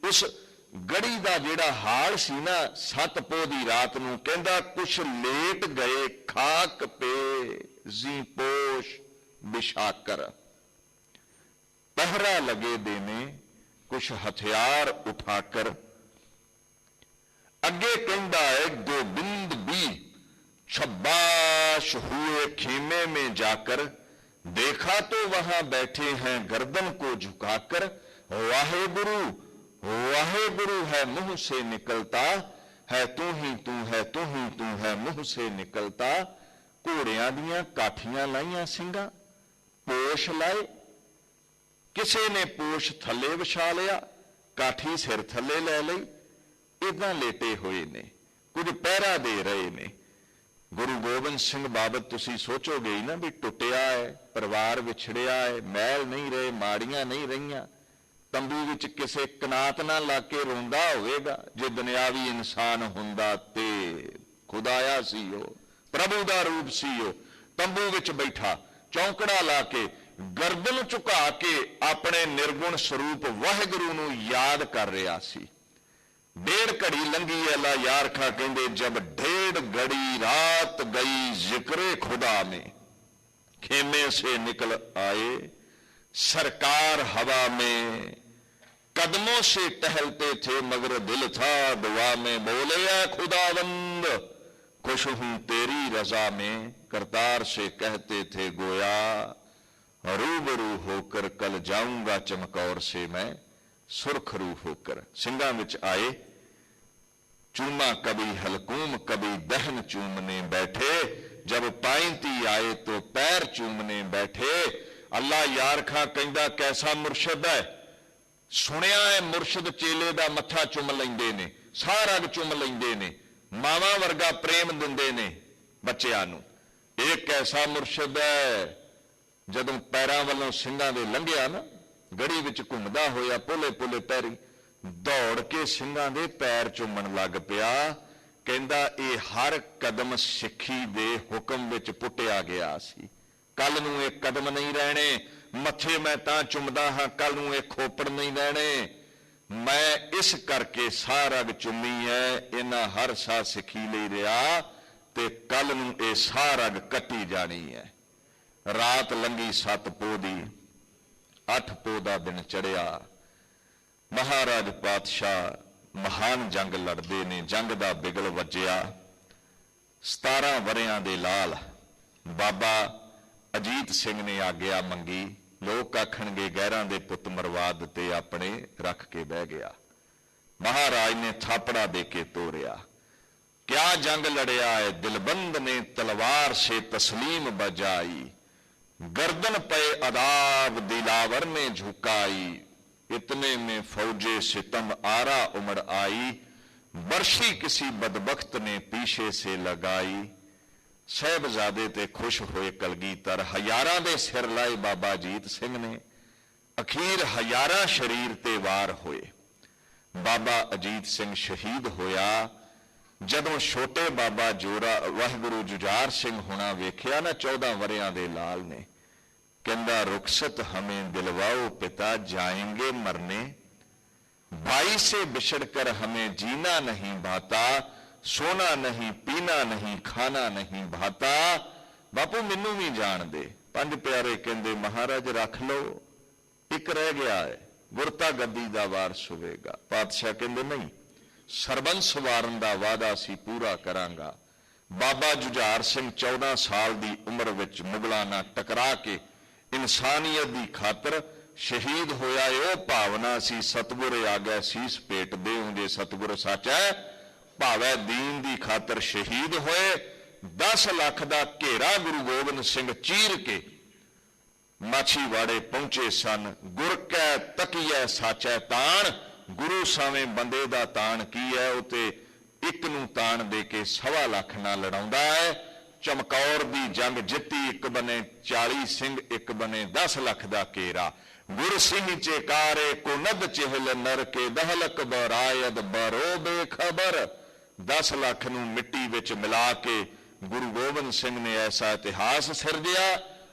ਉਸ ਗੜੀ ਦਾ ਜਿਹੜਾ ਹਾਲ ਸੀ ਨਾ 7 ਪੋਹ ਦੀ ਰਾਤ ਨੂੰ, ਕਹਿੰਦਾ ਕੁਛ ਲੇਟ ਗਏ ਖਾਕ ਪੇ ਜੀ ਪੋਸ਼ ਬਿਸ਼ਾਕਰ, पहरा लगे देने कुछ हथियार उठाकर। अगे कहता है गोबिंद भी शब्बाश हुए खेमे में जाकर, देखा तो वहां बैठे हैं गर्दन को झुकाकर। वाहे गुरु है मुंह से निकलता है, तू ही तू है, तू ही तू है मुंह से निकलता। घोड़ियां दियां काठियां लाइयां सिंगा, पोश लाए, किसी ने पोश थले विछा लिया, काठी सिर थले लै लई, इदां लेटे हुए ने, कुछ पहरा दे रहे ने। गुरु गोबिंद सिंह बाबत तुसी सोचोगे ही ना भी टुटिया है, परिवार विछड़िया है, महल नहीं रहे, माड़ियां नहीं रहियां, तंबू विच किसे कनात ना ला के रोंदा होवेगा। जे दुनियावी इंसान हुंदा ते खुदाया सी ओ, प्रभु दा रूप सी ओ, तंबू विच बैठा चौंकड़ा ला के गर्दन झुका के अपने निर्गुण स्वरूप वाहिगुरु नूं याद कर रहा सी। 1.5 घड़ी लंघी अल्लाह यार खा कहंदे, जब 1.5 घड़ी रात गई जिक्र खुदा में, खेमे से निकल आए सरकार हवा में, कदमों से टहलते थे मगर दिल था दुआ में, बोले ऐ खुदावंद खुश हूं तेरी रजा में, करतार से कहते थे गोया रूबरू होकर कल जाऊंगा चमकौर से मैं सुरखरू होकर। सिंगा विच आए चूमा कभी हलकूम कभी दहन चूमने बैठे, जब पाइंती आए तो पैर चूमने बैठे। अल्लाह यार खां कहंदा कैसा मुर्शद है, सुनिया है मुर्शद चेले दा मत्था चुम लैंदे ने, सारा चुम लैंदे ने, मावां वर्गा प्रेम दिंदे ने बच्चियां नूं। ये कैसा मुर्शद है, जदों पैरां वालों सिंघां दे लंघिया ना, गड़ी विच घुमदा होया पोले पोले पैरी दौड़ के सिंघां दे पैर चुमण लग पिया। कहंदा ये हर कदम सिੱਖੀ दे हुक्म विच पुट्टिया गया सी, कल नूं ये कदम नहीं रहने, मत्थे मैं तां चुमदा हां, कल नूं ये खोपड़ नहीं रहने, मैं इस करके सारा चुमी है, इन्हां हर साह सिੱਖੀ लई रिहा ते कल नूं ये सारा कट्टी जानी है। रात लंघी 7 पोह दी, 8 पोह दा दिन चढ़िया। महाराज पातशाह महान जंग लड़दे ने, जंग दा बिगल वज्जिया। 17 वरियां दे लाल बाबा अजीत सिंह ने आग्या मंगी, लोग आखणगे गैरां दे पुत मरवा दिते, अपने रख के बह गया। महाराज ने थापड़ा दे के तोड़िया, क्या जंग लड़िया है, दिलबंद ने तलवार से तस्लीम बजाई, गर्दन पे अदाब दिलावर ने झुकाई, इतने में फौजे सितम आरा उमड़ आई, बर्शी किसी बदबख्त ने पीछे से लगाई। साहिबजादे ते खुश होए कलगीधर, हजारां दे सिर लाए बाबा अजीत सिंह ने, अखीर 1000 शरीर ते वार होए। बाबा अजीत सिंह शहीद होया। जदों छोटे बाबा जोरा वाहिगुरु जुझार सिंह होना वेख्या ना 14 वरियां दे लाल ने, कहंदा रुखसत हमें दिलवाओ पिता जाएंगे मरने, भाई से बिछड़कर हमें जीना नहीं भाता, सोना नहीं पीना नहीं खाना नहीं भाता। बापू मैनू भी जान दे। 5 प्यारे कहंदे महाराज रख लो, एक रह गया है, गुरता गद्दी दा वारस होवेगा। पातशाह कहंदे नहीं, ਸਰਬੰਸ ਵਾਰਨ ਦਾ ਵਾਅਦਾ ਸੀ ਪੂਰਾ ਕਰਾਂਗਾ। ਬਾਬਾ ਜੁਝਾਰ ਸਿੰਘ 14 ਸਾਲ ਦੀ ਉਮਰ ਵਿੱਚ ਮੁਗਲਾਂ ਨਾਲ ਟਕਰਾ ਕੇ ਇਨਸਾਨੀਅਤ ਦੀ ਖਾਤਰ ਸ਼ਹੀਦ ਹੋਇਆ। ਉਹ ਭਾਵਨਾ ਸੀ ਸਤਿਗੁਰ ਆਗੈ ਸੀਸ ਭੇਟ ਦੇਉ, ਜੇ ਸਤਿਗੁਰ ਸੱਚਾ ਭਾਵੈ ਦੀਨ ਦੀ ਖਾਤਰ ਸ਼ਹੀਦ ਹੋਏ। 10 ਲੱਖ ਦਾ ਘੇਰਾ ਗੁਰੂ ਗੋਬਿੰਦ ਸਿੰਘ ਚੀਰ ਕੇ ਮਾਛੀਵਾੜੇ ਪਹੁੰਚੇ ਸਨ। ਗੁਰ ਕੈ ਤਕੀਐ ਸਾਚੈ ਤਾਣ, ਗੁਰੂ ਸਾਵੇਂ ਬੰਦੇ ਦਾ ਤਾਣ ਕੀ ਹੈ? ਉਹ ਤੇ ਇੱਕ ਨੂੰ ਤਾਣ ਦੇ ਕੇ 1.25 ਲੱਖ ਨਾਲ ਲੜਾਉਂਦਾ ਹੈ। ਚਮਕੌਰ ਦੀ ਜੰਗ ਜਿੱਤੀ, ਇੱਕ ਬਨੇ 40 ਸਿੰਘ, ਇੱਕ ਬਨੇ 10 ਲੱਖ ਦਾ ਘੇਰਾ। ਗੁਰ ਸਿੰਘ ਚੇਕਾਰੇ ਕੋ ਨਦ ਚਹਿਲ ਨਰ ਕੇ ਦਹਲਕ ਬਰਾਇਦ ਬਰੋ ਬੇਖਬਰ। 10 ਲੱਖ ਨੂੰ ਮਿੱਟੀ ਵਿੱਚ ਮਿਲਾ ਕੇ ਗੁਰੂ ਗੋਬਿੰਦ ਸਿੰਘ ਨੇ ਐਸਾ ਇਤਿਹਾਸ ਸਿਰਜਿਆ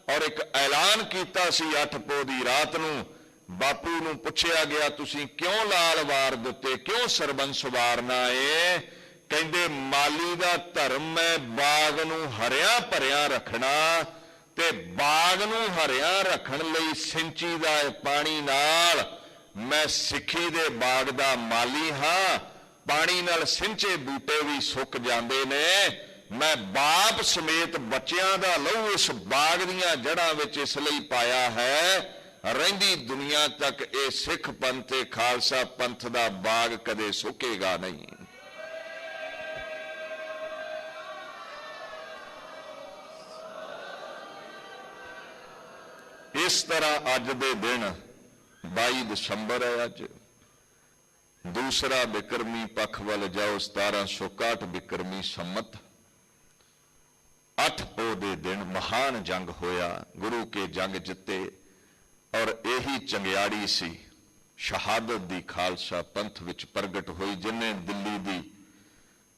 ਔਰ ਇੱਕ ਐਲਾਨ ਕੀਤਾ ਸੀ। 8 ਪੋਹ ਦੀ ਰਾਤ ਨੂੰ ਬਾਪੂ ਨੂੰ ਪੁੱਛਿਆ ਗਿਆ, ਤੁਸੀਂ ਕਿਉਂ ਲਾਲ ਵਾਰ ਦਿੱਤੇ, ਕਿਉਂ ਸਰਬੰਸ ਵਾਰਨਾ ਏ? ਕਹਿੰਦੇ ਮਾਲੀ ਦਾ ਧਰਮ ਹੈ ਬਾਗ ਨੂੰ ਹਰਿਆ ਭਰਿਆ ਰੱਖਣਾ, ਤੇ ਬਾਗ ਨੂੰ ਹਰਿਆ ਰੱਖਣ ਲਈ ਸਿੰਚੀ ਦਾ ਪਾਣੀ ਨਾਲ ਮੈਂ ਸਿੱਖੀ ਦੇ ਬਾਗ ਦਾ ਮਾਲੀ ਹਾਂ। ਪਾਣੀ ਨਾਲ ਸਿੰਚੇ ਬੂਟੇ ਵੀ ਸੁੱਕ ਜਾਂਦੇ ਨੇ। ਮੈਂ ਬਾਪ ਸਮੇਤ ਬੱਚਿਆਂ ਦਾ ਲਹੂ ਇਸ ਬਾਗ ਦੀਆਂ ਜੜ੍ਹਾਂ ਵਿੱਚ ਇਸ ਲਈ ਪਾਇਆ ਹੈ, ਰਹਿੰਦੀ ਦੁਨੀਆ ਤੱਕ ਇਹ ਸਿੱਖ ਪੰਥ ਤੇ ਖਾਲਸਾ ਪੰਥ ਦਾ ਬਾਗ ਕਦੇ ਸੁੱਕੇਗਾ ਨਹੀਂ। ਇਸ ਤਰ੍ਹਾਂ ਅੱਜ ਦੇ ਦਿਨ 22 ਦਸੰਬਰ ਹੈ। ਅੱਜ ਦੂਸਰਾ ਬਿਕਰਮੀ ਪੱਖ ਵੱਲ ਜਾਓ, 1761 ਬਿਕਰਮੀ ਸੰਮਤ 8 ਪੋਹ ਦੇ ਦਿਨ ਮਹਾਨ ਜੰਗ ਹੋਇਆ। ਗੁਰੂ ਕੇ ਜੰਗ ਜਿੱਤੇ ਔਰ ਇਹੀ ਚੰਗਿਆੜੀ ਸੀ ਸ਼ਹਾਦਤ ਦੀ ਖਾਲਸਾ ਪੰਥ ਵਿੱਚ ਪ੍ਰਗਟ ਹੋਈ, ਜਿਨੇ ਦਿੱਲੀ ਦੀ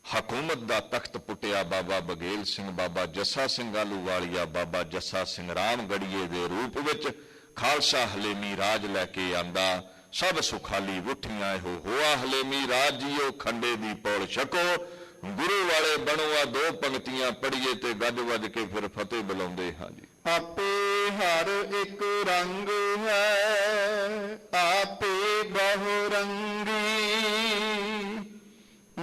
ਹਕੂਮਤ ਦਾ ਤਖਤ ਪੁੱਟਿਆ। ਬਾਬਾ ਬਗੇਲ ਸਿੰਘ, ਬਾਬਾ ਜੱਸਾ ਸਿੰਘ ਆਹਲੂਵਾਲੀਆ, ਬਾਬਾ ਜੱਸਾ ਸਿੰਘ ਰਾਮਗੜੀਏ ਦੇ ਰੂਪ ਵਿੱਚ ਖਾਲਸਾ ਹਲੇਮੀ ਰਾਜ ਲੈ ਕੇ ਆਂਦਾ। ਸਭ ਸੁਖਾਲੀ ਉੱਠੀਆਂ ਇਹੋ ਹੋਆ ਹਲੇਮੀ ਰਾਜ ਜੀਓ, ਖੰਡੇ ਦੀ ਪੌਲ ਛਕੋ, ਗੁਰੂ ਵਾਲੇ ਬਣੋ। ਆ 2 ਪੰਕਤੀਆਂ ਪੜ੍ਹੀਏ ਤੇ ਗੱਜ ਵੱਜ ਕੇ ਫਿਰ ਫਤਿਹ ਬੁਲਾਉਂਦੇ ਹਾਂ ਜੀ। ਆਪੇ ਹਰ ਇੱਕ ਰੰਗ ਹੈ, ਆਪੇ ਬਹੁ ਰੰਗੀ,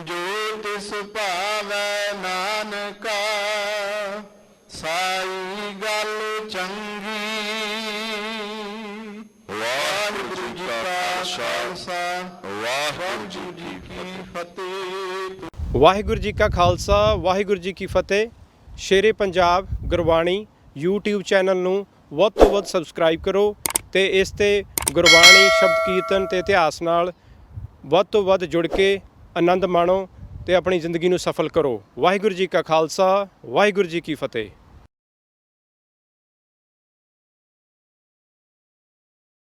ਜੋ ਤਿਸ ਭਾਵੈ ਨਾਨਕਾ, ਸਾਈ ਗੱਲ ਚੰਗੀ। ਵਾਹਿਗੁਰੂ ਜੀ ਕਾ ਖਾਲਸਾ, ਵਾਹਿਗੁਰੂ ਜੀ ਕੀ ਫਤਿਹ। ਵਾਹਿਗੁਰੂ ਜੀ ਕਾ ਖਾਲਸਾ, ਵਾਹਿਗੁਰੂ ਜੀ ਕੀ ਫਤਿਹ। ਸ਼ੇਰੇ ਪੰਜਾਬ ਗੁਰਬਾਣੀ YouTube ਚੈਨਲ ਨੂੰ ਵੱਧ ਤੋਂ ਵੱਧ ਸਬਸਕ੍ਰਾਈਬ ਕਰੋ ਤੇ ਇਸ ਤੇ ਗੁਰਬਾਣੀ ਸ਼ਬਦ ਕੀਰਤਨ ਤੇ ਇਤਿਹਾਸ ਨਾਲ ਵੱਧ ਤੋਂ ਵੱਧ ਜੁੜ ਕੇ ਆਨੰਦ ਮਾਣੋ ਤੇ ਆਪਣੀ ਜ਼ਿੰਦਗੀ ਨੂੰ ਸਫਲ ਕਰੋ। ਵਾਹਿਗੁਰੂ ਜੀ ਕਾ ਖਾਲਸਾ, ਵਾਹਿਗੁਰੂ ਜੀ ਕੀ ਫਤਿਹ।